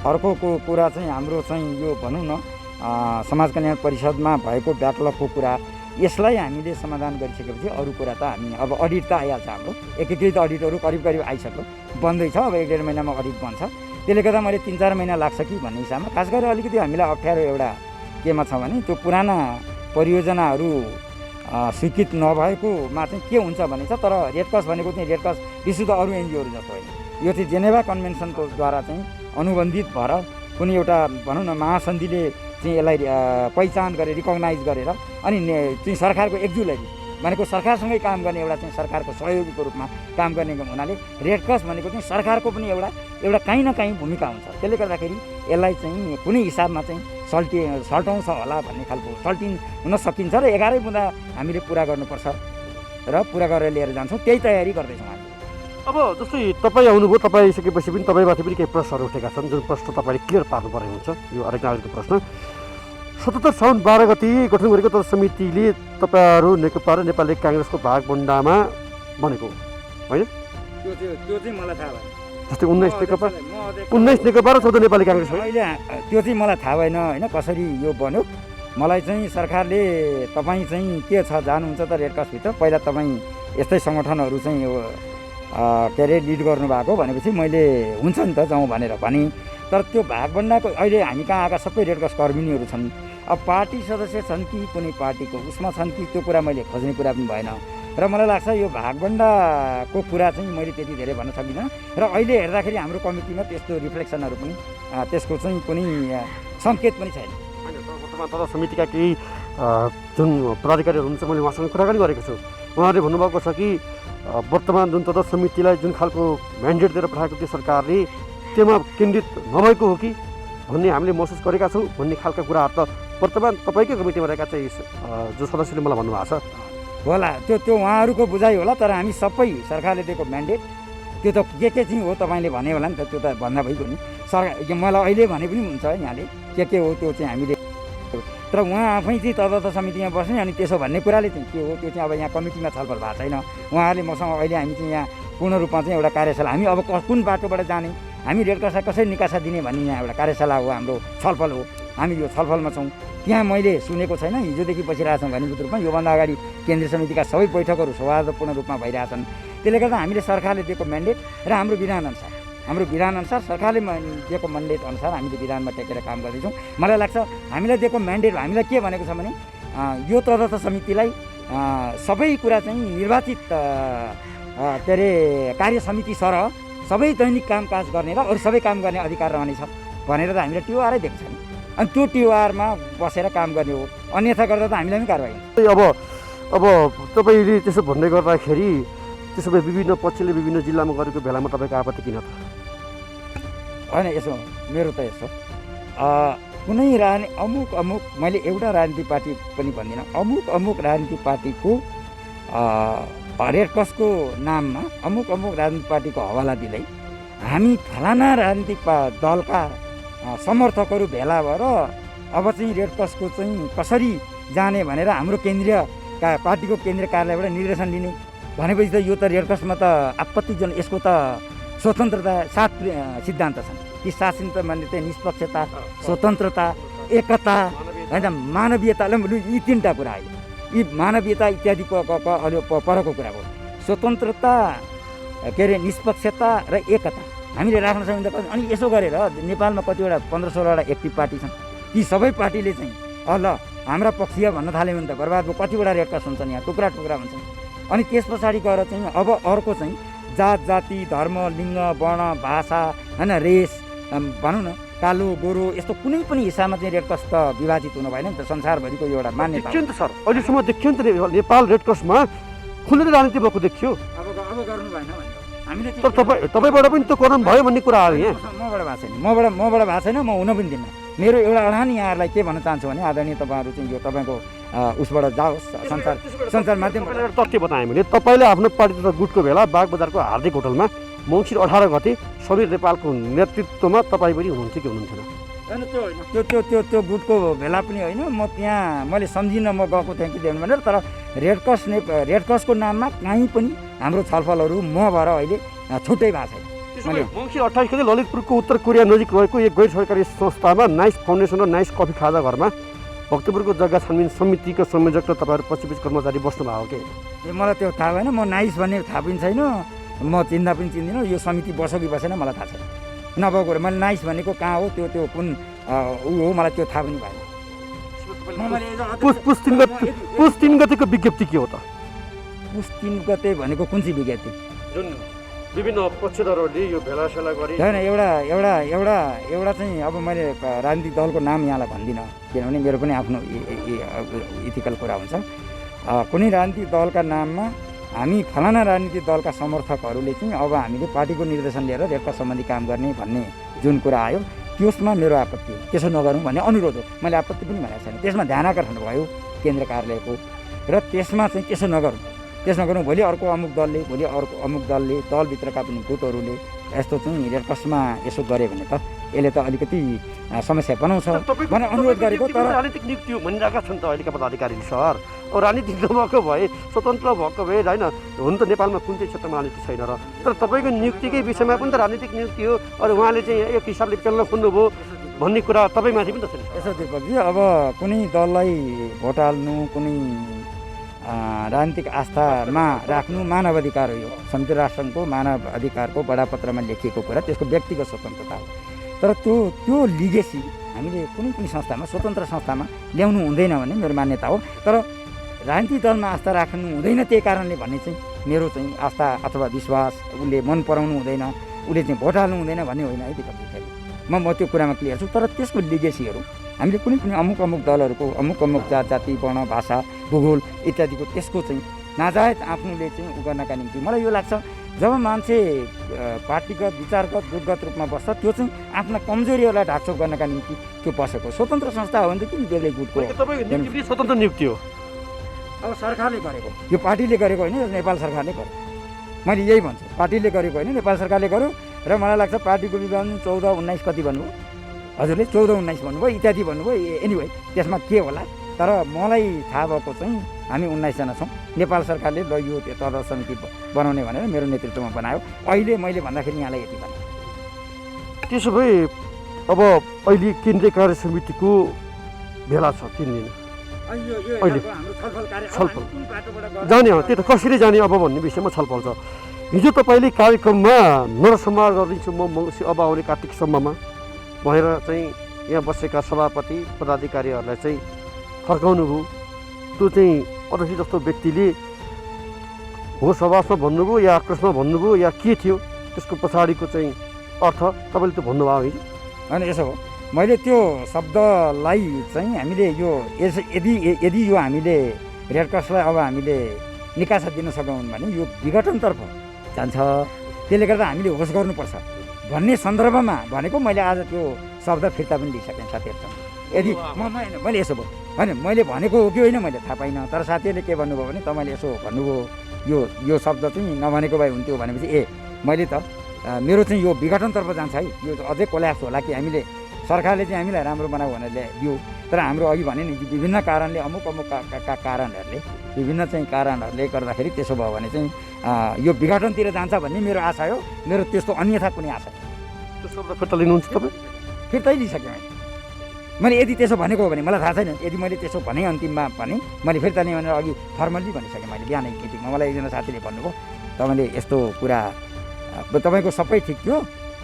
अर्को कुरा चाहिँ हाम्रो चाहिँ यो भनौँ न समाज कल्याण परिषदमा भएको ब्याकलगको कुरा। यसलाई हामीले समाधान गरिसकेपछि अरू कुरा त हामी अब अडिट त आइहाल्छ। हाम्रो एकीकृत अडिटहरू करिब आइसक्यो, बन्दैछ। अब 1-1.5 महिनामा अडिट बन्छ। त्यसले गर्दा मैले 3-4 महिना लाग्छ कि भन्ने हिसाबमा खास गरेर अलिकति हामीलाई अप्ठ्यारो एउटा केमा छ भने त्यो पुराना परियोजनाहरू स्वीकृत नभएकोमा चाहिँ के हुन्छ भने छ। तर रेडक्रस भनेको चाहिँ रेडक्रस विशुद्ध अरू एनजिओहरू जस्तो होइन। यो चाहिँ जेनेभा कन्भेन्सनको द्वारा चाहिँ अनुबन्धित भएर कुनै एउटा भनौँ न महासन्धिले चाहिँ यसलाई पहिचान गरेर रिकगनाइज गरेर अनि चाहिँ सरकारको एक्जुलरी भनेको सरकारसँगै काम गर्ने एउटा चाहिँ सरकारको सहयोगीको रूपमा काम गर्ने हुनाले रेडक्रस भनेको चाहिँ सरकारको पनि एउटा काहीँ न काहीँ भूमिका हुन्छ। त्यसले गर्दाखेरि यसलाई चाहिँ कुनै हिसाबमा चाहिँ सल्टाउँछ होला भन्ने खालको सल्टिन हुन सकिन्छ र 11 बुँदा हामीले पुरा गर्नुपर्छ र पुरा गरेर लिएर जान्छौँ। त्यही तयारी गर्दैछौँ हामी। अब जस्तै तपाईँ आउनुभयो, तपाईँ आइसकेपछि पनि तपाईँमाथि पनि केही प्रश्नहरू उठेका छन्, जुन प्रश्न तपाईँले क्लियर पार्नुपर्ने हुन्छ। यो हरेक नागरिकको प्रश्न। 77 साउन 12 गति गठन गरेको तथा समितिले तपाईँहरू नेकपा र नेपाली काङ्ग्रेसको भागभण्डामा बनेको होइन? त्यो चाहिँ मलाई थाहा भएन। जस्तै 19 नेकपा 19 नेकपा र 14 नेपाली काङ्ग्रेस होइन? अहिले त्यो चाहिँ मलाई थाहा भएन होइन, कसरी यो बन्यो। मलाई चाहिँ सरकारले तपाईँ चाहिँ के छ जानुहुन्छ त रेड क्रसभित्र, पहिला तपाईँ यस्तै सङ्गठनहरू चाहिँ यो के अरे लिड गर्नुभएको भनेपछि मैले हुन्छ नि त जाउँ भनेर भने। तर त्यो भागभण्डाको अहिले हामी कहाँ आएका सबै रेड क्रस कर्मिनीहरू छन्। अब पार्टी सदस्य छन् कि कुनै पार्टीको उसमा छन् कि त्यो कुरा मैले खोज्ने कुरा पनि भएन। र मलाई लाग्छ यो भागभण्डाको कुरा चाहिँ मैले त्यति धेरै भन्न सकिनँ। र अहिले हेर्दाखेरि हाम्रो कमिटीमा त्यस्तो रिफ्लेक्सनहरू पनि त्यसको चाहिँ कुनै सङ्केत पनि छैन। वर्तमान तथा समितिका केही जुन पदाधिकारीहरू हुनुहुन्छ, मैले उहाँसँग कुराकानी गरेको छु। उहाँहरूले भन्नुभएको छ कि वर्तमान जुन तथा समितिलाई जुन खालको म्यान्डेट दिएर पठाएको थियो सरकारले, त्यसमा केन्द्रित नभएको हो कि भन्ने हामीले महसुस गरेका छौँ भन्ने खालका कुराहरू त वर्तमान तपाईँकै कमिटीमा रहेका चाहिँ जो सदस्यले मलाई भन्नुभएको छ होला। त्यो उहाँहरूको बुझाइ होला। तर हामी सबै सरकारले दिएको म्यान्डेट त्यो त के चाहिँ हो तपाईँले भने होला नि त, त्यो त भन्दा भइगयो नि। सरकार मलाई अहिले भने पनि हुन्छ यहाँले के हो त्यो चाहिँ हामीले। तर उहाँ आफै चाहिँ तदर्थ समितिमा बस्ने अनि त्यसो भन्ने कुराले चाहिँ के हो त्यो चाहिँ अब यहाँ कमिटीमा छलफल भएको छैन। उहाँहरूले मसँग अहिले हामी चाहिँ यहाँ पूर्ण रूपमा चाहिँ एउटा कार्यशाला, हामी अब कुन बाटोबाट जाने, हामी रेड क्रसलाई कसरी निकासा दिने भन्ने यहाँ एउटा कार्यशाला हो, हाम्रो छलफल हो। हामी यो छलफलमा छौँ। त्यहाँ मैले सुनेको छैन, हिजोदेखि बसिरहेको छौँ घनीभूत रूपमा। योभन्दा अगाडि केन्द्रीय समितिका सबै बैठकहरू सौहार्दपूर्ण रूपमा भइरहेछन्। त्यसले गर्दा हामीले सरकारले दिएको म्यान्डेट र हाम्रो विधानअनुसार सरकारले दिएको म्यान्डेट अनुसार हामीले विधानमा टेकेर काम गर्दैछौँ। मलाई लाग्छ हामीलाई दिएको म्यान्डेट हामीलाई के भनेको छ भने यो तदर्थ समितिलाई सबै कुरा चाहिँ निर्वाचित के अरे कार्य समिति सरह सबै दैनिक कामकाज गर्ने र अरू सबै काम गर्ने अधिकार रहनेछ भनेर त हामीले टिओआरै दिएको छ नि। अनि त्यो टिओआरमा बसेर काम गर्ने हो, अन्यथा गर्दा त हामीलाई पनि कारवाही हुन्छ। अब तपाईँले त्यसो भन्दै गर्दाखेरि त्यसो भए विभिन्न पक्षले विभिन्न जिल्लामा गरेको बेलामा तपाईँको आपत्ति किन त? होइन, यसो मेरो त यसो कुनै अमुक मैले एउटा राजनीतिक पार्टी पनि भन्दिनँ, अमुक राजनीतिक पार्टीको रेड क्रसको नाममा अमुक राजनीतिक पार्टीको हवाला दिँदै हामी फलाना राजनीतिक दलका समर्थकहरू भेला भएर अब चाहिँ रेड क्रसको चाहिँ कसरी जाने भनेर हाम्रो पार्टीको केन्द्रीय कार्यालयबाट निर्देशन लिने भनेपछि त यो त रेड क्रसमा त आपत्तिजनक। यसको त स्वतन्त्रता 7 सिद्धान्त छन्। ती 7 सिद्धान्त भने चाहिँ निष्पक्षता, स्वतन्त्रता, एकता होइन, मानवीयता। यी 3टा कुरा अहिले यी मानवीयता इत्यादिको परको कुरा हो। स्वतन्त्रता के अरे निष्पक्षता र एकता हामीले राख्न सकिन्छ। अनि यसो गरेर नेपालमा कतिवटा 15-16वटा एक्टिभ पार्टी छन्। ती सबै पार्टीले चाहिँ ल हाम्रा पक्षीय भन्न थाल्यो भने त बर्बाद भयो। कतिवटा रेड क्रस हुन्छन् यहाँ, टुक्रा हुन्छन्। अनि त्यस पछाडि गएर चाहिँ अब अर्को चाहिँ जात जाति धर्म लिङ्ग वर्ण भाषा होइन रेस भनौँ न कालो गोरो यस्तो कुनै पनि हिस्सामा चाहिँ रेड क्रस त विभाजित हुनु भएन नि त। संसारभरिको एउटा मान्यता देखियो नि त सर, अहिलेसम्म देखियो नि त नेपाल रेड क्रसमा खुलेर राजनीति भएको देखियो। अब गर्नु भएन भने हामीले तर तपाईँबाट पनि त गर्नु भयो भन्ने कुरा आयो यहाँ। मबाट भएको छैन, मबाट भएको छैन, म हुन पनि दिन्न। मेरो एउटा अडान यहाँहरूलाई के भन्न चाहन्छु भने आदरणीय तपाईँहरू चाहिँ यो तपाईँको उसबाट जाओस् सञ्चार माध्यम। तथ्य बताएँ मैले, तपाईँले आफ्नो पार्टी तथा गुटको भेला बागबजारको हार्दिक होटलमा मङ्सिर 18 गते समीर नेपालको नेतृत्वमा तपाईँ पनि हुनुहुन्थ्यो कि हुनुहुन्थेन? होइन, त्यो गुटको भेला पनि होइन। म त्यहाँ मैले सम्झिनँ म गएको थिएँ कि देख्नु भनेर। तर रेड क्रसको नाममा कहीँ पनि हाम्रो छलफलहरू म भएर अहिले छुट्टै भएको छैन। मङ्सिर 28 गते ललितपुरको उत्तर कोरिया नजिक रहेको एक गैर सरकारी संस्थामा नाइस फाउन्डेसन र नाइस कफी खाजा घरमा भक्तपुरको जग्गा छानबिन समितिको संयोजक र तपाईँहरू पछिपछि कर्मचारी बस्नु भएको के? मलाई त्यो थाहा भएन। म नाइस भन्ने थाहा पनि छैन, म चिन्दा पनि चिन्दिनँ। यो समिति बस्यो कि बसेन मलाई थाहा छैन। नभएको मैले नाइस भनेको कहाँ हो त्यो कुन हो मलाई त्यो थाहा पनि भएन। पुस 3 गतेको विज्ञप्ति के हो त? पुस 3 गते भनेको कुन चाहिँ विज्ञप्ति? जुन विभिन्न पक्षधरहरूले यो भेलासेला गरे होइन, एउटा चाहिँ अब मैले राजनीतिक दलको नाम यहाँलाई भन्दिनँ, किनभने मेरो पनि आफ्नो इथिकल कुरा हुन्छ। कुनै राजनीतिक दलका नाममा हामी फलाना राजनीतिक दलका समर्थकहरूले चाहिँ अब हामीले पार्टीको निर्देशन लिएर रेड क्रस सम्बन्धी काम गर्ने भन्ने जुन कुरा आयो त्यसमा मेरो आपत्ति हो। त्यसो नगरौँ भन्ने अनुरोध हो। मैले आपत्ति पनि भनेको छैन। त्यसमा ध्यान आकर्षण भयो केन्द्र कार्यालयको र त्यसमा चाहिँ त्यसो नगरौँ। त्यसमा गरौँ भोलि अर्को अमुक दलले भोलि अर्को अमुक दलले दलभित्रका पनि गुटहरूले यस्तो चाहिँ रेड क्रसमा यसो गऱ्यो भने त यसले त अलिकति समस्या बनाउँछ भने अनुरोध गरेको। तर राजनीतिक नियुक्ति हो भनिरहेका छन् त अहिलेका पदाधिकारी सर। अब राजनीतिक नभएको भए स्वतन्त्र भएको भए होइन हुन त नेपालमा कुन चाहिँ क्षेत्रमा राजनीति छैन र तर तपाईँको नियुक्तिकै विषयमा पनि त राजनीतिक नियुक्ति हो। अरू उहाँले चाहिँ एक हिसाबले चल्न खोज्नुभयो भन्ने कुरा तपाईँमाथि पनि त छैन। यसो दिपकजी अब कुनै दललाई भोट हाल्नु कुनै राजनीतिक आस्थामा राख्नु मानव अधिकार हो। यो संयुक्त राष्ट्रसङ्घको मानव अधिकारको बडापत्रमा लेखिएको कुरा त्यसको व्यक्तिगत स्वतन्त्रता हो। तर त्यो लिगेसी हामीले कुनै पनि संस्थामा स्वतन्त्र संस्थामा ल्याउनु हुँदैन भन्ने मेरो मान्यता हो। तर राजनीतिक दलमा आस्था राख्नु हुँदैन त्यही कारणले भन्ने चाहिँ मेरो चाहिँ आस्था अथवा विश्वास उसले मन पराउनु हुँदैन उसले चाहिँ भोट हाल्नु हुँदैन भन्ने होइन है दिपकजी। म त्यो कुरामा क्लियर छु। तर त्यसको लिगेसीहरू हामीले कुनै पनि अमुक अमुक दलहरूको अमुक अमुक जाति वर्ण भाषा भूगोल इत्यादिको त्यसको चाहिँ नाजायज आफूले चाहिँ उ गर्नका निम्ति मलाई यो लाग्छ जब मान्छे पार्टीगत विचारगत गुटगत रूपमा बस्छ त्यो चाहिँ आफ्ना कमजोरीहरूलाई ढाकछोप गर्नका निम्ति त्यो बसेको स्वतन्त्र संस्था हो भने त किन बेग्लै गुटको स्वतन्त्र नियुक्ति हो। अब सरकारले गरेको यो पार्टीले गरेको होइन नेपाल सरकारले गर्यो। मैले यही भन्छु पार्टीले गरेको होइन नेपाल सरकारले गर्यो। र मलाई लाग्छ पार्टीको विभाजन 14, 19 कति भन्नुभयो हजुरले 14, 19 भन्नुभयो इत्यादि भन्नुभयो। एनिवे त्यसमा के होला तर मलाई थाहा भएको चाहिँ हामी 19 जना छौँ। नेपाल सरकारले ल यो तदर्थ समिति बनाउने भनेर मेरो नेतृत्वमा बनायो। अहिले मैले भन्दाखेरि यहाँलाई यति भने त्यसो भए अब अहिले केन्द्रीय कार्य समितिको भेला छ 3 दिन अहिले छलफल जाने हो। त्यो त कसरी जाने अब भन्ने विषयमा छलफल छ। हिजो तपाईँले कार्यक्रममा नरसंहार गरिदिन्छु म अब आउने कार्तिकसम्ममा भनेर चाहिँ यहाँ बसेका सभापति पदाधिकारीहरूलाई चाहिँ फर्काउनु भयो। त्यो चाहिँ अध्यक्ष जस्तो व्यक्तिले होस हवासमा भन्नुभयो या आक्रोशमा भन्नुभयो या के थियो त्यसको पछाडिको चाहिँ अर्थ तपाईँले त भन्नुभयो हिजो होइन। यसो हो मैले त्यो शब्दलाई चाहिँ हामीले यो यदि यो हामीले रेड क्रसलाई अब हामीले निकासा दिन सकौँ भने यो विघटनतर्फ जान्छ। त्यसले गर्दा हामीले होस गर्नुपर्छ भन्ने सन्दर्भमा भनेको मैले आज त्यो शब्द फिर्ता पनि लिइसकेँ साथीहरूसँग। यदि मैले यसो भयो होइन मैले भनेको हो कि होइन मैले थाहा पाइनँ। तर साथीहरूले के भन्नुभयो भने तपाईँले यसो भन्नुभयो यो शब्द चाहिँ नभनेको भए हुन्थ्यो भनेपछि मैले त मेरो चाहिँ यो विघटनतर्फ जान्छ है यो अझै कोल्याप्स होला कि हामीले सरकारले चाहिँ हामीलाई राम्रो बनाऊ भनेर दियो। तर हाम्रो अघि भने नि विभिन्न कारणले अमुक कारणहरूले विभिन्न चाहिँ कारणहरूले गर्दाखेरि त्यसो भयो भने चाहिँ यो विघटनतिर जान्छ भन्ने मेरो आशा हो। मेरो त्यस्तो अन्यथा कुनै आशा छैन। त्यो शब्द फिर्ता लिनुहुन्छ तपाईँ? फिर्तै लिइसकेँ मैले यदि त्यसो भनेको हो भने मलाई थाहा छैन। यदि मैले त्यसो भने अन्तिममा भने मैले फिर्ता लिएँ भनेर अघि फर्मल्ली भनिसकेँ मैले बिहानै मिटिङमा। मलाई एकजना साथीले भन्नुभयो तपाईँले यस्तो कुरा तपाईँको सबै ठिक थियो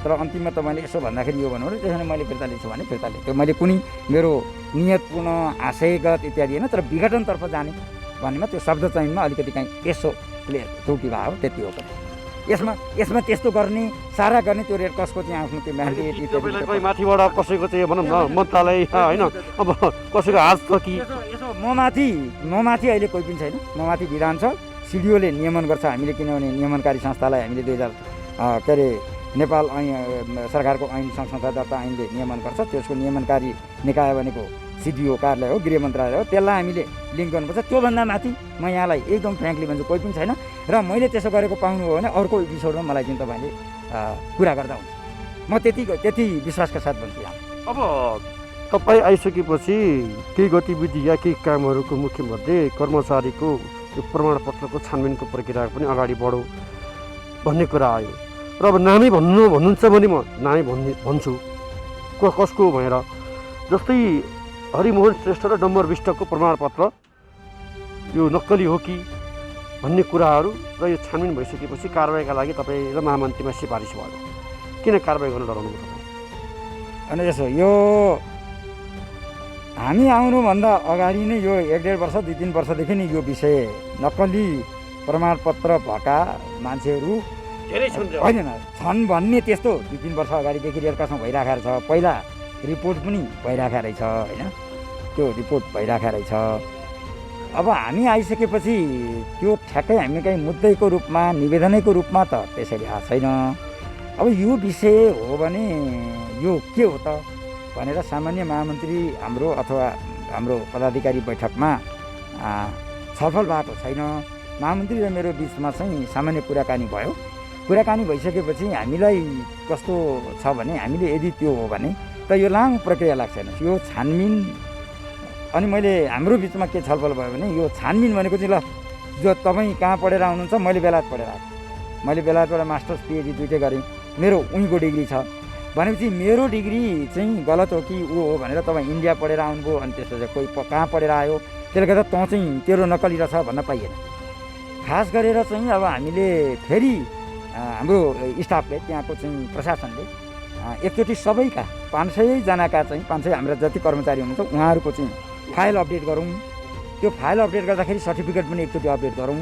तर अन्तिममा तपाईँले यसो भन्दाखेरि यो भन्नु त्यसो भने मैले फिर्ता लिन्छु भने फिर्ता लिएँ। त्यो मैले कुनै मेरो नियतपूर्ण आशयगत इत्यादि होइन तर विघटनतर्फ जाने भन्नेमा त्यो शब्द चयनमा अलिकति काहीँ यसो क्लियर त्रुटि भयो त्यति हो पनि। यसमा त्यस्तो गर्ने सारा गर्ने त्यो रेड क्रसको चाहिँ आफ्नो त्यो म्यान्डेट माथिबाट कसैको चाहिँ भनौँ न मन्त्रालय होइन अब कसैको हात छ कि यसो म माथि अहिले कोही पनि छैन। म माथि विधान छ सिडिओले नियमन गर्छ हामीले किनभने नियमनकारी संस्थालाई हामीले 2000 नेपाल ऐन सरकारको ऐन संस्था दर्ता ऐनले नियमन गर्छ। त्यसको नियमनकारी निकाय भनेको सिडिओ कार्यालय हो गृह मन्त्रालय हो। त्यसलाई हामीले लिङ्क गर्नुपर्छ। त्योभन्दा माथि म यहाँलाई एकदम फ्रेङ्कली भन्छु कोही पनि छैन। र मैले त्यसो गरेको पाउनुभयो भने अर्को एपिसोडमा मलाई चाहिँ तपाईँले कुरा गर्दा हुन्छ। म त्यति विश्वासका साथ भन्छु यहाँ। अब तपाईँ आइसकेपछि केही गतिविधि या केही कामहरूको मुख्यमध्ये कर्मचारीको यो प्रमाणपत्रको छानबिनको प्रक्रिया पनि अगाडि बढो भन्ने कुरा आयो। र अब नामै भन्नुहुन्छ भने म नामै भन्छु कसको भनेर जस्तै हरिमोहन श्रेष्ठ र डम्बर विष्टको प्रमाणपत्र यो नक्कली हो कि भन्ने कुराहरू र यो छानबिन भइसकेपछि कारबाहीका लागि तपाईँ र महामन्त्रीमा सिफारिस भयो। किन कारबाही गर्न डराउनु भयो तपाईँ? अनि यसो यो हामी आउनुभन्दा अगाडि नै यो 1-1.5 वर्ष 2-3 वर्षदेखि नै यो विषय नक्कली प्रमाणपत्र भएका मान्छेहरू होइन छन् भन्ने त्यस्तो 2-3 वर्ष अगाडिदेखि रेड क्रसमा भइराखेको छ। पहिला रिपोर्ट पनि भइराखेको रहेछ होइन त्यो रिपोर्ट भइराखेको रहेछ। अब हामी आइसकेपछि त्यो ठ्याक्कै हामी कहीँ मुद्दैको रूपमा निवेदनैको रूपमा त त्यसरी आएको छैन। अब यो विषय हो भने यो के हो त भनेर सामान्य महामन्त्री हाम्रो अथवा हाम्रो पदाधिकारी बैठकमा छलफल भएको छैन। महामन्त्री र मेरो बिचमा चाहिँ सामान्य कुराकानी भयो। कुराकानी भइसकेपछि हामीलाई कस्तो छ भने हामीले यदि त्यो हो भने त यो लामो प्रक्रिया लाग्छ हेर्नुहोस्। यो छानबिन अनि मैले हाम्रो बिचमा के छलफल भयो भने यो छानबिन भनेको चाहिँ ल जो तपाईँ कहाँ पढेर आउनुहुन्छ, मैले बेलायत पढेर आएको। मैले बेलायतबाट मास्टर्स पिएचडी दुइटै गरेँ। मेरो उहीँको डिग्री छ भनेपछि मेरो डिग्री चाहिँ गलत हो कि ऊ हो भनेर तपाईँ इन्डिया पढेर आउनुभयो अनि त्यसपछि कोही कहाँ पढेर आयो, त्यसले गर्दा तँ चाहिँ तेरो नक्कली रहेछ भन्न पाइएन। खास गरेर चाहिँ अब हामीले फेरि हाम्रो स्टाफले त्यहाँको चाहिँ प्रशासनले एकचोटि सबैका 500 जनाका चाहिँ 500 हाम्रा जति कर्मचारी हुनुहुन्छ उहाँहरूको चाहिँ फाइल अपडेट गरौँ। त्यो फाइल अपडेट गर्दाखेरि सर्टिफिकेट पनि एकचोटि अपडेट गरौँ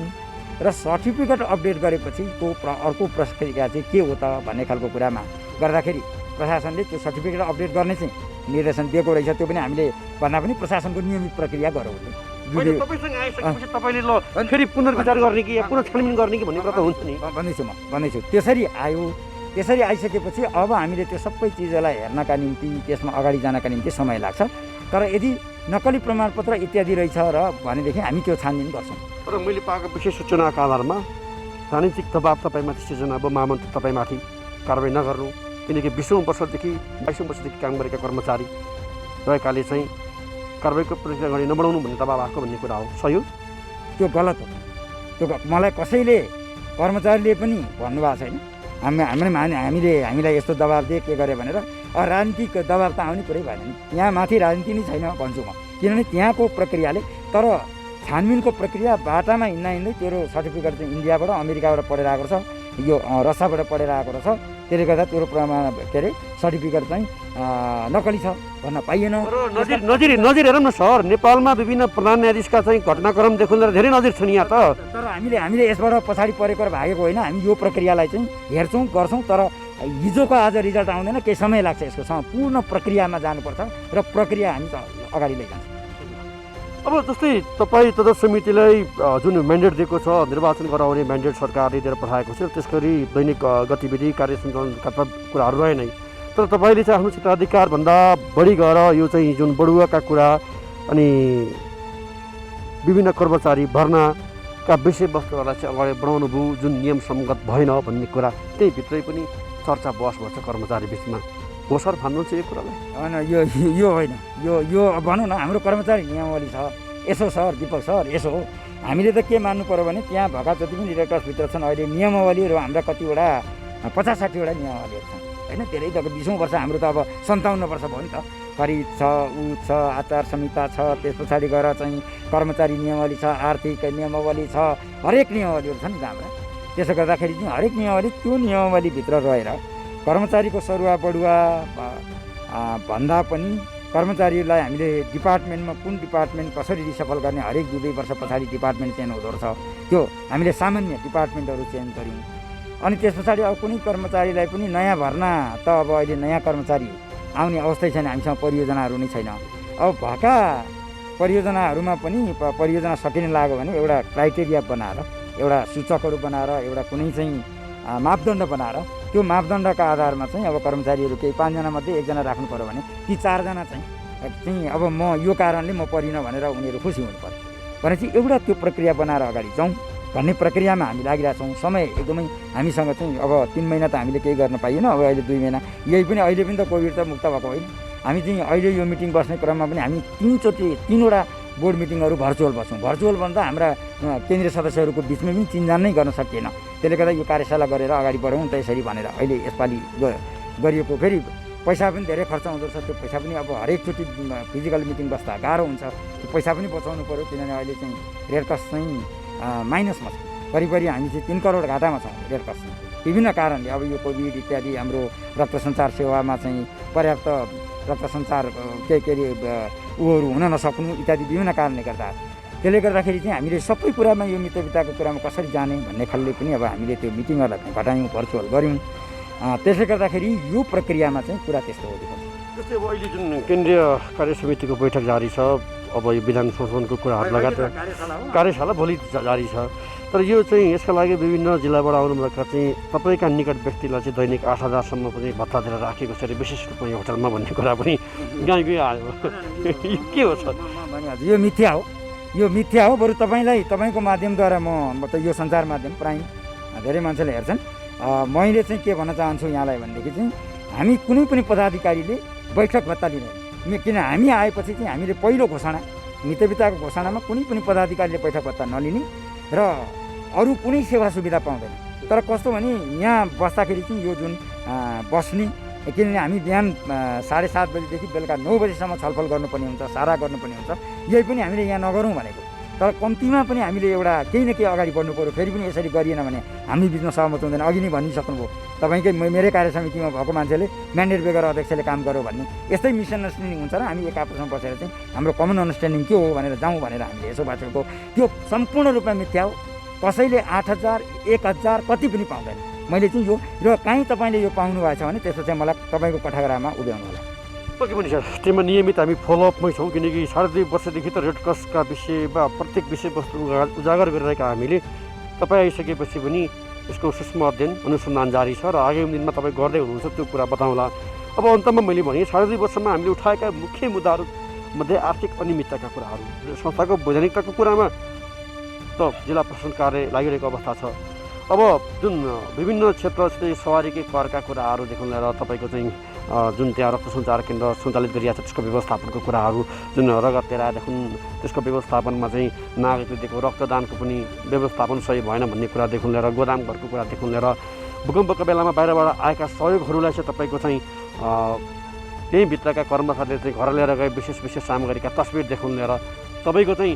र सर्टिफिकेट अपडेट गरेपछि अर्को प्रक्रिया चाहिँ के हो त भन्ने खालको कुरामा गर्दाखेरि प्रशासनले त्यो सर्टिफिकेट अपडेट गर्ने चाहिँ निर्देशन दिएको रहेछ। त्यो पनि हामीले भन्दा पनि प्रशासनको नियमित प्रक्रिया गरौँ। तपाईँसँग आइसकेपछि तपाईँले ल फेरि पुनर्विचार गर्ने कि या पुनः छानबिन गर्ने कि भन्ने कुरा त हुन्छ नि। भन्दैछु त्यसरी आयो। त्यसरी आइसकेपछि अब हामीले त्यो सबै चिजलाई हेर्नका निम्ति त्यसमा अगाडि जानका निम्ति समय लाग्छ। तर यदि नक्कली प्रमाणपत्र इत्यादि रहेछ र भनेदेखि हामी त्यो छानबिन गर्छौँ। तर मैले पाएको विशेष सूचनाका आधारमा राजनीतिक दबाब तपाईँमाथि सिर्जना अब महामन्त्री तपाईँमाथि कारवाही नगर्नु, किनकि 20औं वर्षदेखि 22औं वर्षदेखि काम गरेका कर्मचारी रहेकाले चाहिँ कारवाहीको प्रक्रिया गर्ने नबढाउनु भन्ने दबाब आएको भन्ने कुरा हो। सही हो? त्यो गलत हो। त्यो मलाई कसैले कर्मचारीले पनि भन्नुभएको छैन हामीलाई यस्तो दबाब दिए के गरे भनेर। राजनीतिक दबाब त आउने कुरै भएन नि। यहाँ माथि राजनीति नै छैन भन्छु म, किनभने त्यहाँको प्रक्रियाले। तर छानबिनको प्रक्रिया बाटामा हिँड्दा हिँड्दै तेरो सर्टिफिकेट चाहिँ इन्डियाबाट अमेरिकाबाट पढेर आएको रहेछ, यो रसियाबाट पढेर आएको रहेछ, त्यसले गर्दा तेरो प्रमाण के अरे सर्टिफिकेट चाहिँ नक्कली छ भन्न पाइएन। नजिर हेरौँ न सर, नेपालमा विभिन्न प्रधान न्यायाधीशका चाहिँ घटनाक्रमदेखि लिएर धेरै नजिर छन् यहाँ त। तर हामीले यसबाट पछाडि परेको र भागेको होइन। हामी यो प्रक्रियालाई चाहिँ हेर्छौँ गर्छौँ। तर हिजोको आज रिजल्ट आउँदैन, केही समय लाग्छ। यसको पूर्ण प्रक्रियामा जानुपर्छ र प्रक्रिया हामी अगाडि लैजान्छौँ। अब जस्तै तपाईँ तदर्थ समितिलाई जुन म्यान्डेट दिएको छ, निर्वाचन गराउने म्यान्डेट सरकारले दिएर पठाएको छ, त्यस गरी दैनिक गतिविधि कार्य सञ्चालनका कुराहरू रहे नै। तर तपाईँले चाहिँ आफ्नो क्षेत्राधिकारभन्दा बढी गएर यो चाहिँ जुन बढुवाका कुरा अनि विभिन्न कर्मचारी भर्नाका विषयवस्तुहरूलाई चाहिँ अगाडि बढाउनु भयो, जुन नियम सङ्गत भएन भन्ने कुरा त्यही भित्रै पनि चर्चा बहस भन्छ कर्मचारी बिचमा। हो सर, भन्नुहुन्छ यो कुरालाई? होइन, यो होइन। यो भनौँ न हाम्रो कर्मचारी नियमावली छ। यसो सर दीपक सर, यसो हो। हामीले त के मान्नु पऱ्यो भने त्यहाँ भएका जति पनि डिरेक्टर्सभित्र छन् अहिले नियमावलीहरू हाम्रा कतिवटा 50-60वटा नियमावलीहरू छन् होइन। धेरै त 20औं वर्ष, हाम्रो त अब 57 वर्ष भयो नि त। खरिद छ, छ, आचार संहिता छ, त्यस पछाडि गएर चाहिँ कर्मचारी नियमावली छ, आर्थिक नियमावली छ, हरेक नियमावलीहरू छन् नि त हाम्रा। त्यसो गर्दाखेरि चाहिँ हरेक नियमावली त्यो नियमावलीभित्र रहेर कर्मचारीको सरुवा बढुवा भन्दा पनि कर्मचारीलाई हामीले डिपार्टमेन्टमा कुन डिपार्टमेन्ट कसरी रिसफल गर्ने, हरेक 2-2 वर्ष पछाडि डिपार्टमेन्ट चेन्ज हुँदो रहेछ। त्यो हामीले सामान्य डिपार्टमेन्टहरू चेन्ज गऱ्यौँ। अनि त्यस पछाडि अब कुनै कर्मचारीलाई पनि नयाँ भर्ना त अब अहिले नयाँ कर्मचारी आउने अवस्थै छैन, हामीसँग परियोजनाहरू नै छैन। अब भएका परियोजनाहरूमा पनि परियोजना सकिन लाग्यो भने एउटा क्राइटेरिया बनाएर, एउटा सूचकहरू बनाएर, एउटा कुनै चाहिँ मापदण्ड बनाएर त्यो मापदण्डका आधारमा चाहिँ अब कर्मचारीहरू केही 5 जनामध्ये 1 जना राख्नु पऱ्यो भने ती 4 जना चाहिँ अब म यो कारणले म परिनँ भनेर उनीहरू खुसी हुनु पर्यो भनेपछि एउटा त्यो प्रक्रिया बनाएर अगाडि जाउँ भन्ने प्रक्रियामा हामी लागिरहेछौँ। समय एकदमै हामीसँग चाहिँ अब 3 महिना त हामीले केही गर्न पाइएन। अब अहिले 2 महिना, यही पनि अहिले पनि त कोभिड त मुक्त भएको होइन। हामी चाहिँ अहिले यो मिटिङ बस्ने क्रममा पनि हामी 3वटा बोर्ड मिटिङहरू भर्चुअल बस्छौँ। भर्चुअल भन्दा हाम्रा केन्द्रीय सदस्यहरूको बिचमा पनि चिन्जान नै गर्न सकिएन। त्यसले गर्दा यो कार्यशाला गरेर अगाडि बढाउँ त यसरी भनेर अहिले यसपालि गरिएको। फेरि पैसा पनि धेरै खर्च हुँदो रहेछ। त्यो पैसा पनि अब हरेकचोटि फिजिकल मिटिङ बस्दा गाह्रो हुन्छ। त्यो पैसा पनि बचाउनु पऱ्यो, किनभने अहिले चाहिँ रेडक्रस चाहिँ माइनसमा छ। करिब हामी चाहिँ 3 करोड घाटामा छौँ रेडक्रस विभिन्न कारणले। अब यो कोभिड इत्यादि हाम्रो रक्त सञ्चार सेवामा चाहिँ पर्याप्त रक्त सञ्चार के अरे ऊहरू हुन नसक्नु इत्यादि विभिन्न कारणले गर्दा। त्यसले गर्दाखेरि चाहिँ हामीले सबै कुरामा यो मित्रविताको कुरामा कसरी जाने भन्ने खालले पनि अब हामीले त्यो मिटिङहरूलाई घटायौँ, भर्चुअल गऱ्यौँ। त्यसले गर्दाखेरि यो प्रक्रियामा चाहिँ कुरा त्यस्तो हो। जस्तै अब अहिले जुन केन्द्रीय कार्य समितिको बैठक जारी छ, अब यो विधान संशोधनको कुराहरू लगायत कार्यशाला भोलि जारी छ। तर यो चाहिँ यसका लागि विभिन्न जिल्लाबाट आउनुभएका चाहिँ तपाईँका निकट व्यक्तिलाई चाहिँ दैनिक 8,000सम्म पनि भत्ता दिएर राखेको छ अरे, विशेष रूपमा यो होटलमा भन्ने कुरा पनि गाई आयो। के हो सर? यो मिथ्या हो। यो मिथ्या हो। बरु तपाईँको माध्यमद्वारा म त यो सञ्चार माध्यम प्रायः धेरै मान्छेले हेर्छन्। मैले चाहिँ के भन्न चाहन्छु यहाँलाई भनेदेखि चाहिँ हामी कुनै पनि पदाधिकारीले बैठक भत्ता लिँदैन। किन हामी आएपछि चाहिँ हामीले पहिलो घोषणा मितविताको घोषणामा कुनै पनि पदाधिकारीले बैठक भत्ता नलिने र अरू कुनै सेवा सुविधा पाउँदैन। तर कस्तो भने यहाँ बस्दाखेरि चाहिँ यो जुन बस्ने, किनभने हामी बिहान 7:30 बजीदेखि बेलुका 9 बजीसम्म छलफल गर्नुपर्ने हुन्छ, सारा गर्नुपर्ने हुन्छ। यही पनि हामीले यहाँ नगरौँ भनेको, तर कम्तीमा पनि हामीले एउटा केही न केही अगाडि बढ्नु पऱ्यो। फेरि पनि यसरी गरिएन भने हामी बिचमा सहमत हुँदैन। अघि नै भनिसक्नुभयो तपाईँकै मेरै कार्य समितिमा भएको मान्छेले म्यान्डेट बेगर अध्यक्षले काम गर्यो भन्ने यस्तै मिसअन्डरस्ट्यान्डिङ हुन्छ र हामी एक आपसमा बसेर चाहिँ हाम्रो कमन अन्डरस्ट्यान्डिङ के हो भनेर जाउँ भनेर हामीले यसो बाँचेको त्यो सम्पूर्ण रूपमा मिथ्या हो। कसैले 8,000 1,000 कति पनि पाउँदैन। मैले चाहिँ यो र काहीँ तपाईँले यो पाउनु भएको छ भने त्यसो चाहिँ मलाई तपाईँको कठागरामा उभ्याउनु होला। पक्कै पनि सर, त्यसमा नियमित हामी फलोअपमै छौँ, किनकि 2.5 वर्षदेखि त रेड क्रसका विषयमा प्रत्येक विषयवस्तु उजागर गरिरहेका हामीले तपाईँ आइसकेपछि पनि यसको सूक्ष्म अध्ययन अनुसन्धान जारी छ र आगामी दिनमा तपाईँ गर्दै हुनुहुन्छ, त्यो कुरा बताउँला। अब अन्तमा मैले भने 2.5 वर्षमा हामीले उठाएका मुख्य मुद्दाहरू मध्ये आर्थिक अनियमितताका कुराहरू, संस्थाको वैधानिकताको कुरामा त जिल्ला प्रशासन कार्य लागिरहेको अवस्था छ। अब जुन विभिन्न क्षेत्र जस्तै सवारीकै करका कुराहरूदेखि लिएर तपाईँको चाहिँ जुन त्यहाँ रक्त सञ्चार केन्द्र सञ्चालित गरिरहेको छ त्यसको व्यवस्थापनको कुराहरू, जुन रगत तेरादेखि त्यसको व्यवस्थापनमा चाहिँ नागरिकले दिएको रक्तदानको पनि व्यवस्थापन सही भएन भन्ने कुरादेखि लिएर गोदाम घरको कुरादेखि लिएर भूकम्पको बेलामा बाहिरबाट आएका सहयोगहरूलाई चाहिँ तपाईँको चाहिँ त्यही भित्रका कर्मचारीले चाहिँ घर लिएर गए विशेष सामग्रीका तस्बिरदेखि लिएर तपाईँको चाहिँ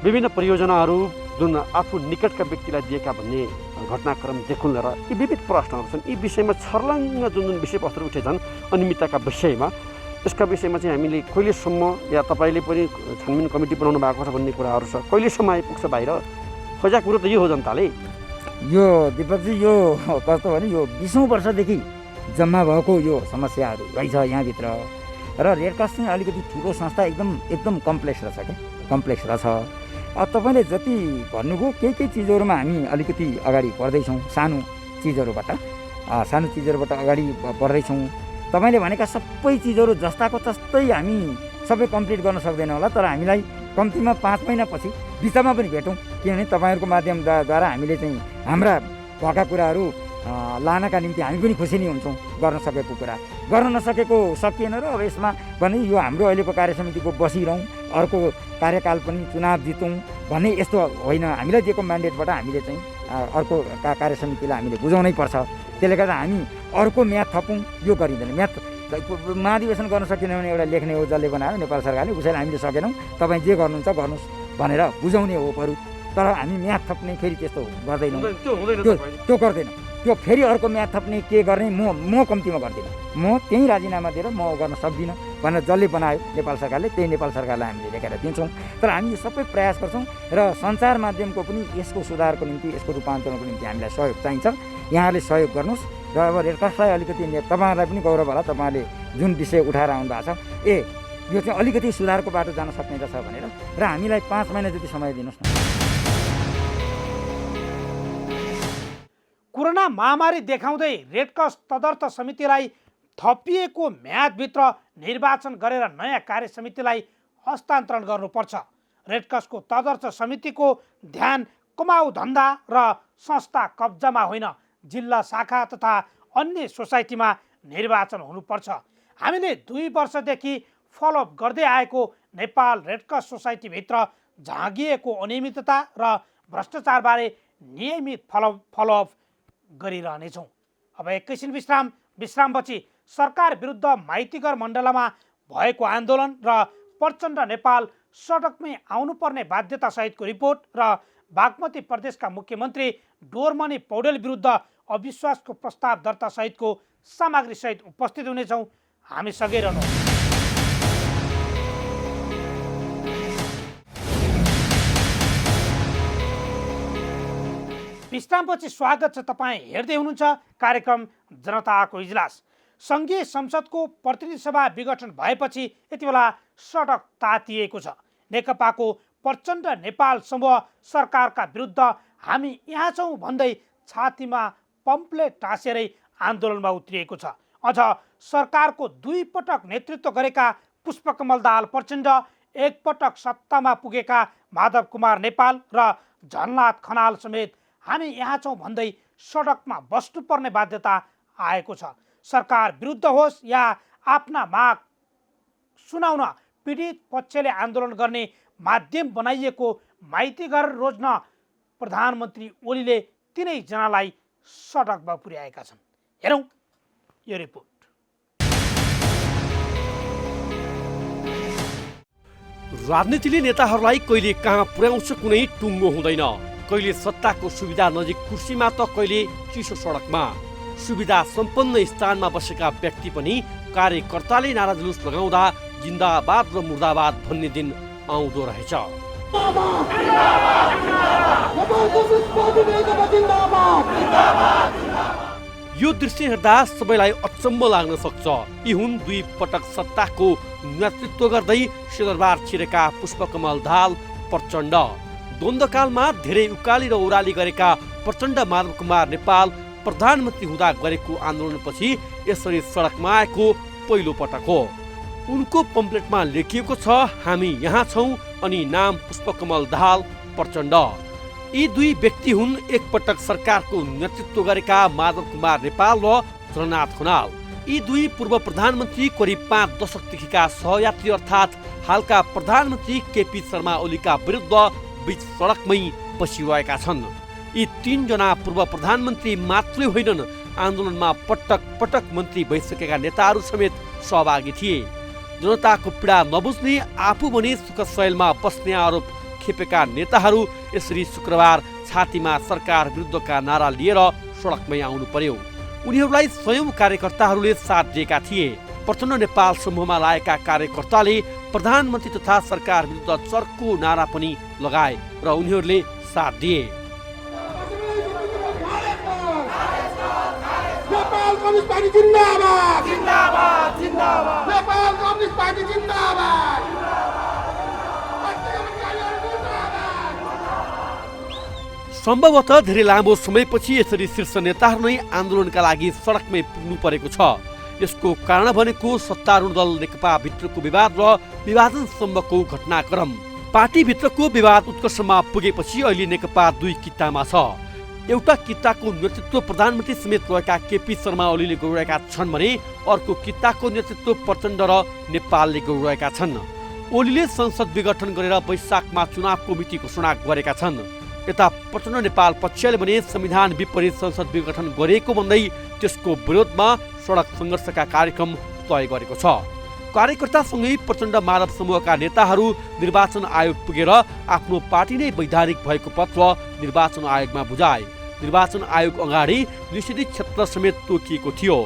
विभिन्न परियोजनाहरू जुन आफू निकटका व्यक्तिलाई दिएका भन्ने घटनाक्रमदेखि लिएर यी विविध प्रश्नहरू छन्। यी विषयमा छर्लङ्ग जुन विषयवस्तुहरू उठेछन् अनियमितताका विषयमा, त्यसका विषयमा चाहिँ हामीले कहिलेसम्म या तपाईँले पनि छानबिन कमिटी बनाउनु भएको छ भन्ने कुराहरू छ, कहिलेसम्म आइपुग्छ बाहिर? खोजा कुरो त यो हो जनताले। यो दिपकजी यो कस्तो भने यो 20औं वर्षदेखि जम्मा भएको यो समस्याहरू रहेछ यहाँभित्र र रेड क्रस चाहिँ अलिकति ठुलो संस्था एकदम कम्प्लेक्स रहेछ क्या, कम्प्लेक्स रहेछ। तपाईँले जति भन्नुभयो केही चिजहरूमा हामी अलिकति अगाडि बढ्दैछौँ, सानो चिजहरूबाट अगाडि बढ्दैछौँ। तपाईँले भनेका सबै चिजहरू जस्ताको तस्तै हामी सबै कम्प्लिट गर्न सक्दैनौँ होला, तर हामीलाई कम्तीमा 5 महिनापछि बिचमा पनि भेटौँ, किनभने तपाईँहरूको माध्यमद्वारा हामीले चाहिँ हाम्रा भएका कुराहरू लानका निम्ति हामी पनि खुसी नै हुन्छौँ। गर्न सकेको कुरा गर्न नसकेको सकिएन र अब यसमा भने यो हाम्रो अहिलेको कार्य समितिको बसिरहँ, अर्को कार्यकाल पनि चुनाव जितौँ भन्ने यस्तो होइन। हामीलाई दिएको म्यान्डेटबाट हामीले चाहिँ अर्को कार्य समितिलाई हामीले बुझाउनै पर्छ। त्यसले गर्दा हामी अर्को म्याद थपौँ यो गरिँदैन। म्याद महाधिवेशन गर्न सकेन भने एउटा लेख्ने हो, जसले बनायो नेपाल सरकारले, उसैले हामीले सकेनौँ, तपाईँ जे गर्नुहुन्छ गर्नुहोस् भनेर बुझाउने हो बरु। तर हामी म्याद थप्ने फेरि त्यस्तो गर्दैनौँ, त्यो गर्दैनौँ। त्यो फेरि अर्को म्याद थप्ने के गर्ने म कम्तीमा गर्दिनँ, म त्यहीँ राजीनामा दिएर म गर्न सक्दिनँ भनेर जसले बनायो नेपाल सरकारले त्यही नेपाल सरकारलाई हामीले लेखेर दिन्छौँ। तर हामी यो सबै प्रयास गर्छौँ र सञ्चार माध्यमको पनि यसको सुधारको निम्ति, यसको रूपान्तरणको निम्ति हामीलाई सहयोग चाहिन्छ। यहाँहरूले सहयोग गर्नुहोस् र अब रेड क्रसलाई अलिकति तपाईँहरूलाई पनि गौरव होला, तपाईँहरूले जुन विषय उठाएर आउनु भएको छ यो चाहिँ अलिकति सुधारको बाटो जान सक्ने रहेछ भनेर, र हामीलाई 5 महिना जति समय दिनुहोस् न। कोरोना महामारी देखाउँदै रेड क्रस तदर्थ समितिलाई थपिएको म्यादभित्र निर्वाचन गरेर नयाँ कार्य समितिलाई हस्तान्तरण गर्नुपर्छ। रेड क्रसको तदर्थ समितिको ध्यान कमाउ धन्दा र संस्था कब्जामा होइन, जिल्ला शाखा तथा अन्य सोसाइटीमा निर्वाचन हुनुपर्छ। हामीले 2 वर्षदेखि फलोअप गर्दै आएको नेपाल रेड क्रस सोसाइटीभित्र झाँगिएको अनियमितता र भ्रष्टाचारबारे नियमित फलोअप गरिरहनेछौँ। अब एकैछिन विश्रामपछि सरकार विरुद्ध माइतीघर मण्डलमा भएको आन्दोलन र प्रचण्ड नेपाल सडकमै आउनुपर्ने बाध्यता सहितको रिपोर्ट र बागमती प्रदेशका मुख्यमन्त्री डोरमणि पौडेल विरुद्ध अविश्वासको प्रस्ताव दर्ता सहितको सामग्री सहित उपस्थित हुनेछौँ। हामी सँगै रहनुहोस्। विश्रामपछि स्वागत छ। तपाईँ हेर्दै हुनुहुन्छ कार्यक्रम जनताको इजलास। सङ्घीय संसदको प्रतिनिधि सभा विघटन भएपछि यति बेला सडक तातिएको छ। नेकपाको प्रचण्ड नेपाल समूह सरकारका विरुद्ध हामी यहाँ छौँ भन्दै छातीमा पम्पलेट टाँसेरै आन्दोलनमा उत्रिएको छ। अझ सरकारको 2 पटक नेतृत्व गरेका पुष्पकमल दाहाल प्रचण्ड, 1 पटक सत्तामा पुगेका माधव कुमार नेपाल र झलनाथ खनाल समेत हामी यहाँ छौँ भन्दै सडकमा बस्नुपर्ने बाध्यता आएको छ। सरकार विरुद्ध होस् या आफ्ना माग सुनाउन पीडित पक्षले आन्दोलन गर्ने माध्यम बनाइएको माइती घर रोज्न प्रधानमन्त्री ओलीले तिनैजनालाई सडकमा पुर्याएका छन्। हेरौँ यो रिपोर्ट। राजनीतिले नेताहरूलाई कहिले कहाँ पुर्याउँछ कुनै टुङ्गो हुँदैन। कहिले सत्ताको सुविधा नजिक कुर्सीमा त कहिले चिसो सडकमा। सुविधा सम्पन्न स्थानमा बसेका व्यक्ति पनि कार्यकर्ताले नारा जुलुस लगाउँदा जिन्दाबाद र मुर्दाबाद भन्ने दिन आउँदो रहेछ। यो दृश्य हेर्दा सबैलाई अचम्म लाग्न सक्छ। यी हुन् 2 पटक सत्ताको नेतृत्व गर्दै सिंहदरबार छिरेका पुष्पकमल दाहाल प्रचण्ड। द्वन्द्वकालमा धेरै उकाली र ओह्राली गरेका प्रचण्ड माधव कुमार नेपाल प्रधानमन्त्री हुँदा गरेको आन्दोलनपछि यसरी सडकमा आएको पहिलो पटक हो। उनको पम्पलेटमा लेखिएको छ हामी यहाँ छौँ अनि नाम पुष्पकमल दाहाल प्रचण्ड। यी 2 व्यक्ति हुन् एकपटक सरकारको नेतृत्व गरेका माधव कुमार नेपाल र झलनाथ खनाल। यी 2 पूर्व प्रधानमन्त्री करिब 5 दशकदेखिका सहयात्री अर्थात् हालका प्रधानमन्त्री केपी शर्मा ओलीका विरुद्ध बीच सडकमै बसिरहेका छन्। यी 3 जना पूर्व प्रधानमन्त्री मात्रै होइनन्, आन्दोलनमा पटक पटक मन्त्री भइसकेका नेताहरू समेत सहभागी थिए। जनताको पीडा नबुझ्ने आफू भने सुखशैलमा बस्ने आरोप खेपेका नेताहरू यसरी शुक्रबार छातीमा सरकार विरुद्धका नारा लिएर सडकमै आउनु पर्यो। उनीहरूलाई स्वयं कार्यकर्ताहरूले साथ दिएका थिए। प्रचण्ड नेपाल समूहमा लागेका कार्यकर्ताले प्रधानमन्त्री तथा सरकार विरुद्ध चर्को नारा पनि लगाए र उनीहरूले साथ दिए। नेपाल कम्युनिस्ट पार्टी जिन्दाबाद जिन्दाबाद जिन्दाबाद नेपाल कम्युनिस्ट पार्टी जिन्दाबाद। सम्भवतः धेरै लामो समयपछि यसरी शीर्ष नेताहरू नै आन्दोलनका लागि सडकमै पुग्नु परेको छ। यसको कारण भनेको सत्तारूढ दल नेकपा भित्रको विवाद र विभाजनसम्मको घटनाक्रम। पार्टीभित्रको विवाद उत्कर्षमा पुगेपछि अहिले नेकपा 2 कितामा छ। एउटा किताको नेतृत्व प्रधानमन्त्री समेत रहेका केपी शर्मा ओलीले गरिरहेका छन् भने अर्को किताको नेतृत्व प्रचण्ड र नेपालले गरिरहेका छन्। ओलीले संसद विघटन गरेर वैशाखमा चुनावको मिति घोषणा गरेका छन्। यता प्रचण्ड नेपाल पक्षले भने संविधान विपरीत संसद विघटन गरिएको भन्दै त्यसको विरोधमा सडक सङ्घर्षका कार्यक्रम तय गरेको छ। कार्यकर्तासँगै प्रचण्ड माधव समूहका नेताहरू निर्वाचन आयोग पुगेर आफ्नो पार्टी नै वैधानिक भएको पत्र निर्वाचन आयोगमा बुझाए। निर्वाचन आयोग अगाडि निषेधित क्षेत्र समेत तोकिएको थियो।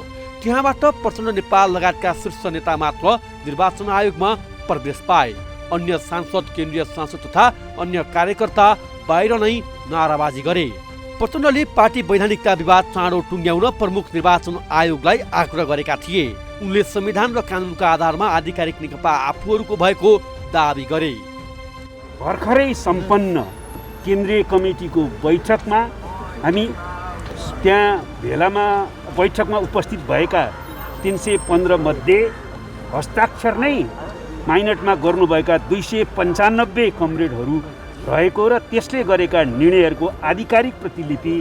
त्यहाँबाट प्रचण्ड नेपाल लगायतका शीर्ष नेता मात्र निर्वाचन आयोगमा प्रवेश पाए। अन्य सांसद, केन्द्रीय सांसद तथा अन्य कार्यकर्ता बाहिर नै नाराबाजी गरे। प्रचण्डले पार्टी वैधानिकता विवाद चाँडो टुङ्ग्याउन प्रमुख निर्वाचन आयोगलाई आग्रह गरेका थिए। उनले संविधान र कानुनका आधारमा आधिकारिक नेकपा आफूहरूको भएको दाबी गरे। भर्खरै सम्पन्न केन्द्रीय कमिटीको बैठकमा हामी त्यहाँ भेलामा बैठकमा उपस्थित भएका 315 मध्ये हस्ताक्षर नै माइनटमा गर्नुभएका 295 कमरेडहरू रहेको र त्यसले गरेका निर्णयहरूको आधिकारिक प्रतिलिपि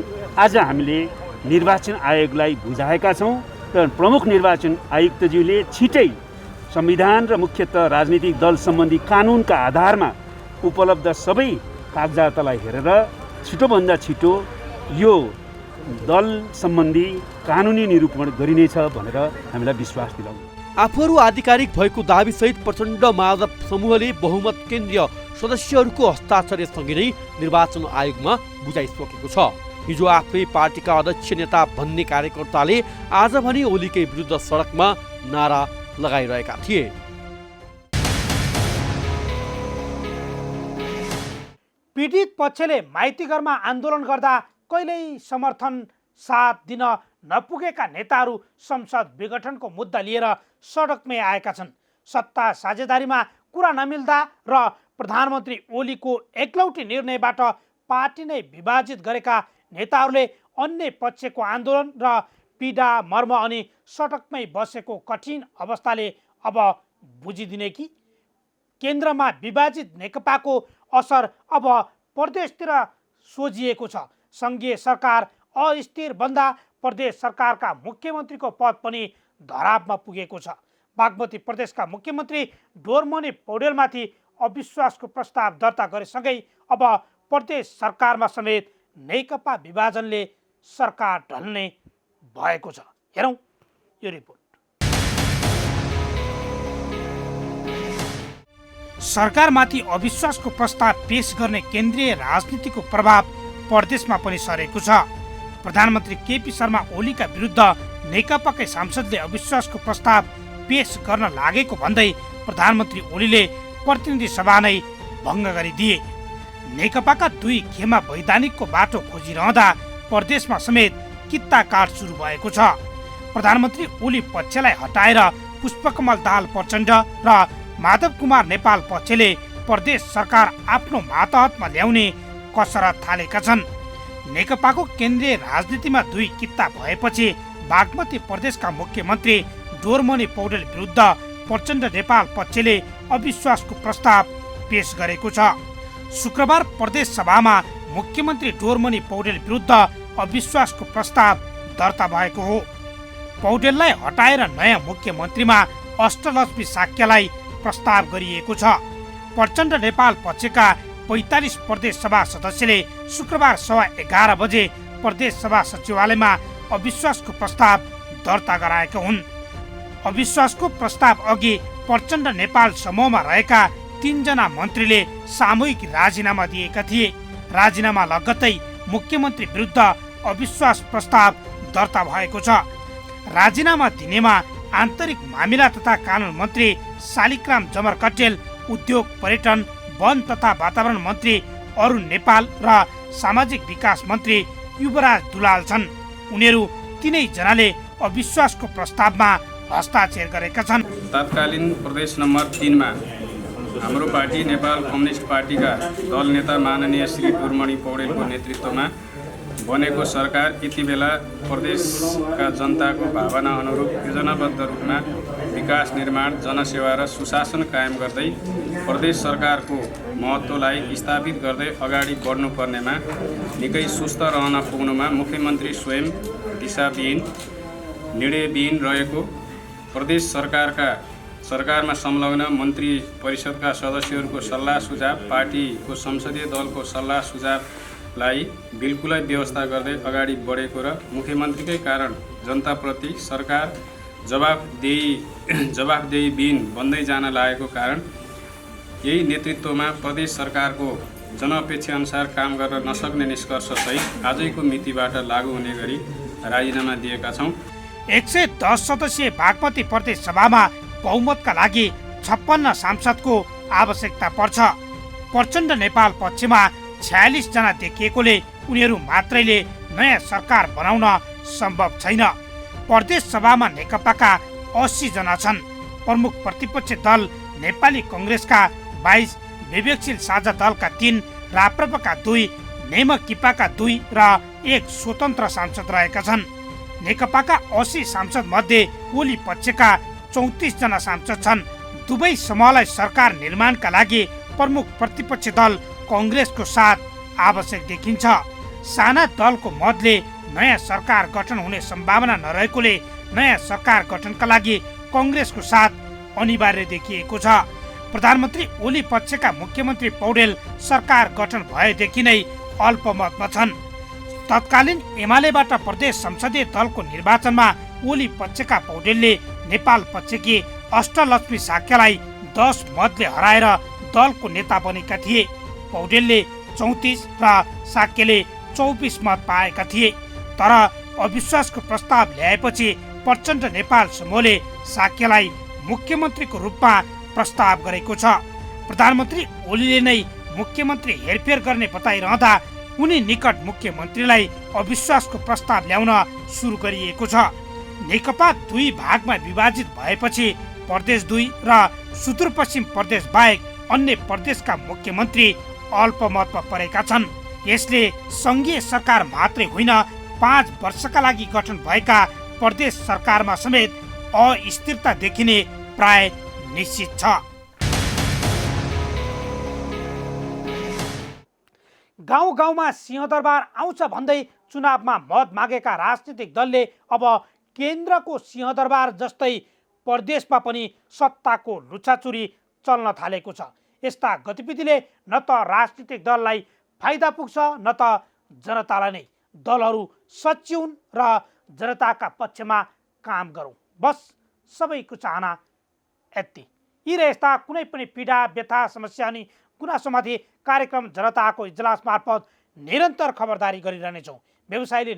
आज हामीले निर्वाचन आयोगलाई बुझाएका छौँ र प्रमुख निर्वाचन आयुक्तज्यूले छिटै संविधान र मुख्यतः राजनीतिक दल सम्बन्धी कानुनका आधारमा उपलब्ध सबै कागजातलाई हेरेर छिटोभन्दा छिटो यो दल सम्बन्धी कानुनी निरूपण गरिनेछ भनेर हामीलाई विश्वास दिलाउनु। आफूहरू आधिकारिक भएको दाबीसहित प्रचण्ड माधव समूहले बहुमत केन्द्रीय सदस्यहरूको हस्ताक्षरसँगै नै निर्वाचन आयोगमा बुझाइसकेको छ। हिजो आफै पार्टीका अध्यक्ष नेता भन्ने कार्यकर्ताले आज भने ओलीकै विरुद्ध सडकमा नारा लगाइरहेका थिए। पीडित पक्षले माइतीघरमा आन्दोलन गर्दा कहिल्यै समर्थन साथ दिन नपुगेका नेताहरू संसद विघटनको मुद्दा लिएर सडकमै आएका छन्। सत्ता साझेदारीमा कुरा नमिल्दा र प्रधानमन्त्री ओलीको एकलौटी निर्णयबाट पार्टी नै विभाजित गरेका नेताहरूले अन्य पक्षको आन्दोलन र पीडा मर्म अनि सडकमै बसेको कठिन अवस्थाले अब बुझिदिने कि केन्द्रमा विभाजित नेकपाको असर अब प्रदेशतिर सोझिएको छ। सङ्घीय सरकार अस्थिर बन्दा प्रदेश सरकारका मुख्यमन्त्रीको पद पनि धरापमा पुगेको छ। बागमती प्रदेशका मुख्यमन्त्री डोरमणि पौडेलमाथि अविश्वासको प्रस्ताव दर्ता गरेसँगै अब प्रदेश सरकारमा समेत नेकपा विभाजनले सरकार ढल्ने भएको छ। हेरौँ यो रिपोर्ट। सरकारमाथि अविश्वासको प्रस्ताव पेश गर्ने केन्द्रीय राजनीतिको प्रभाव प्रदेशमा पनि सरेको छ। प्रधानमन्त्री केपी शर्मा ओलीका विरुद्ध नेकपाकै सांसदले अविश्वासको प्रस्ताव पेश गर्न लागेको भन्दै प्रधानमन्त्री ओलीले प्रतिनिधि सभा नै भङ्ग गरिदिए। नेकपाका दुई खेमा वैधानिकको बाटो खोजिरहँदा प्रदेशमा समेत कित्ताकाट सुरु भएको छ। प्रधानमन्त्री ओली पक्षलाई हटाएर पुष्पकमल दाहाल प्रचण्ड र माधव कुमार नेपाल पक्षले प्रदेश सरकार आफ्नो मातहतमा ल्याउने कसरत थालेका छन्। नेकपाको केन्द्रीय राजनीतिमा दुई कित्ता भएपछि बागमती प्रदेशका मुख्यमन्त्री डोरमणि पौडेल विरुद्ध प्रचण्ड नेपाल पक्षले अविश्वासको प्रस्ताव पेश गरेको छ। शुक्रबार प्रदेश सभामा मुख्यमन्त्री डोरमणि पौडेल विरुद्ध अविश्वासको प्रस्ताव दर्ता भएको हो। पौडेललाई हटाएर नयाँ मुख्यमन्त्रीमा अष्टलक्ष्मी साक्यलाई प्रस्ताव गरिएको छ। प्रचण्ड नेपाल पक्षका 45 प्रदेश सभा सदस्यले शुक्रबार 11:15 बजे प्रदेश सभा सचिवालयमा अविश्वासको प्रस्ताव दर्ता गराएका हुन्। अविश्वासको प्रस्ताव अघि प्रचण्ड नेपाल समूहमा रहेका 3 जना मन्त्रीले सामूहिक राजीनामा दिएका थिए। राजीनामा लगत्तै मुख्यमन्त्री विरुद्ध अविश्वास प्रस्ताव दर्ता भएको छ। राजीनामा दिनेमा आन्तरिक मामिला तथा कानुन मन्त्री शालिग्राम जमर कटेल, उद्योग पर्यटन वन तथा वातावरण मन्त्री अरुण नेपाल र सामाजिक विकास मन्त्री युवराज दुलाल छन्। उनीहरू तीनै जनाले अविश्वासको प्रस्तावमा हस्ताक्षर गरेका छन्। तत्कालीन प्रदेश नम्बर 3 मा हाम्रो पार्टी नेपाल कम्युनिस्ट पार्टीका दल नेता माननीय श्री डोरमणि पौडेलको नेतृत्वमा बनेको सरकार यति बेला प्रदेशका जनताको भावना अनुरूप योजनाबद्ध रूपमा विकास निर्माण, जनसेवा र सुशासन कायम गर्दै प्रदेश सरकारको महत्त्वलाई स्थापित गर्दै अगाडि बढ्नुपर्नेमा निकै सुस्त रहन पुग्नुमा मुख्यमन्त्री स्वयं दिशाविहीन, निर्णयविहीन रहेको, प्रदेश सरकारमा संलग्न मन्त्री परिषदका सदस्यहरूको सल्लाह सुझाव, पार्टीको संसदीय दलको सल्लाह सुझावलाई बिल्कुलै व्यवस्था गर्दै अगाडि बढेको र मुख्यमन्त्रीकै कारण जनताप्रति सरकार जवाफदेहीविहीन बन्दै जान लागेको कारण यही नेतृत्वमा प्रदेश सरकारको जनअपेक्षा अनुसार काम गर्न नसक्ने निष्कर्षसहित आजैको मितिबाट लागू हुने गरी राजीनामा दिएका छौँ। 110 सदस्यीय बागमती प्रदेश सभामा बहुमतका लागि 56 सांसदको आवश्यकता पर्छ। प्रचण्ड नेपाल पक्षमा 46 जना देखिएकोले उनीहरू मात्रैले नयाँ सरकार बनाउन सम्भव छैन। प्रदेश सभामा नेकपाका 80 जना छन्। प्रमुख प्रतिपक्ष दल नेपाली कङ्ग्रेसका 22, विवेकशील साझा दलका 3, राप्रपाका 2, नेमकिपाका 2 र 1 स्वतन्त्र सांसद रहेका छन्। नेकपाका 80 सांसद मध्ये ओली पक्षका 34 जना सांसद छन्। दुवै समूहलाई सरकार निर्माणका लागि प्रमुख प्रतिपक्ष दल कङ्ग्रेसको साथ आवश्यक देखिन्छ। साना दलको मतले नयाँ सरकार गठन हुने सम्भावना नरहेकोले नयाँ सरकार गठनका लागि कङ्ग्रेसको साथ अनिवार्य देखिएको छ। प्रधानमन्त्री ओली पक्षका मुख्यमन्त्री पौडेल सरकार गठन भएदेखि नै अल्पमतमा छन्। तत्कालीन एमालेबाट प्रदेश संसदीय दलको निर्वाचनमा ओली पक्षका पौडेलले नेपाल पक्षकी अष्टलक्ष्मी साक्यलाई 10 मतले हराएर दलको नेता बनेका थिए। पौडेलले 34 र साक्यले 24 मत पाएका थिए। तर अविश्वासको प्रस्ताव ल्याएपछि प्रचण्ड नेपाल समूहले साक्यलाई मुख्यमन्त्रीको रूपमा प्रस्ताव गरेको छ। प्रधानमन्त्री ओलीले नै मुख्यमन्त्री हेरफेर गर्ने बताइरहँदा उनी निकट मुख्यमन्त्रीलाई अविश्वासको प्रस्ताव ल्याउन सुरु गरिएको छ। नेकपा 2 भागमा विभाजित भएपछि प्रदेश 2 र सुदूरपश्चिम प्रदेश बाहेक अन्य प्रदेशका मुख्यमन्त्री अल्पमतमा परेका छन्। यसले सङ्घीय सरकार मात्रै होइन 5 वर्षका लागि गठन भएका प्रदेश सरकारमा समेत अस्थिरता देखिने प्राय निश्चित छ। गाउँ गाउँमा सिंहदरबार आउँछ भन्दै चुनावमा मत मागेका राजनीतिक दलले अब केन्द्रको सिंहदरबार जस्तै प्रदेशमा पनि सत्ताको लुछाचुरी चल्न थालेको छ। यस्ता गतिविधिले न त राजनीतिक दललाई फाइदा पुग्छ न त जनतालाई नै। दलहरू सच्याउन् र जनताका पक्षमा काम गरौँ, बस सबैको चाहना यति। यी र यस्ता कुनै पनि पीडा व्यथा समस्या अनि गुनासोमाथि कार्यक्रम जनताको इजलास मार्फत निरन्तर खबरदारी गरिरहनेछौँ। व्यवसायीले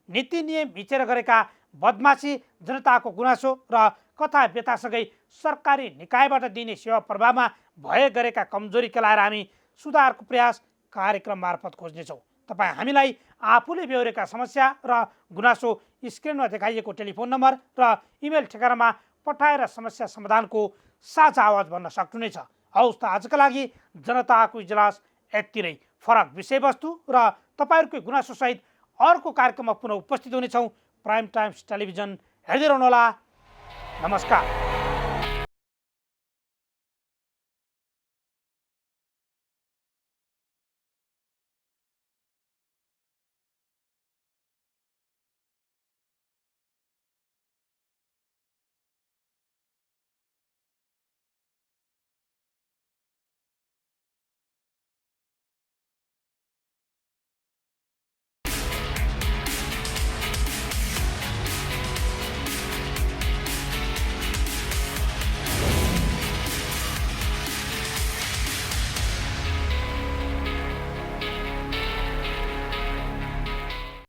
नीति नियम मिचेर गरेका बदमासी, जनताको गुनासो र कथा व्यथासँगै सरकारी निकायबाट दिने सेवा प्रभावमा भए गरेका कमजोरी केलाएर हामी सुधारको प्रयास कार्यक्रम मार्फत खोज्नेछौँ। तपाईँ हामीलाई आफूले बेहोरेका समस्या र गुनासो स्क्रिनमा देखाइएको टेलिफोन नम्बर र इमेल ठेगानामा पठाएर समस्या समाधानको साझा आवाज भन्न सक्नुहुनेछ। हौस् त आजका लागि जनताको इजलास यति नै। फरक विषयवस्तु र तपाईँहरूकै गुनासोसहित अर्को कार्यक्रममा पुनः उपस्थित हुनेछौँ। प्राइम टाइम्स टेलिभिजन हेर्दै रहनुहोला। नमस्कार।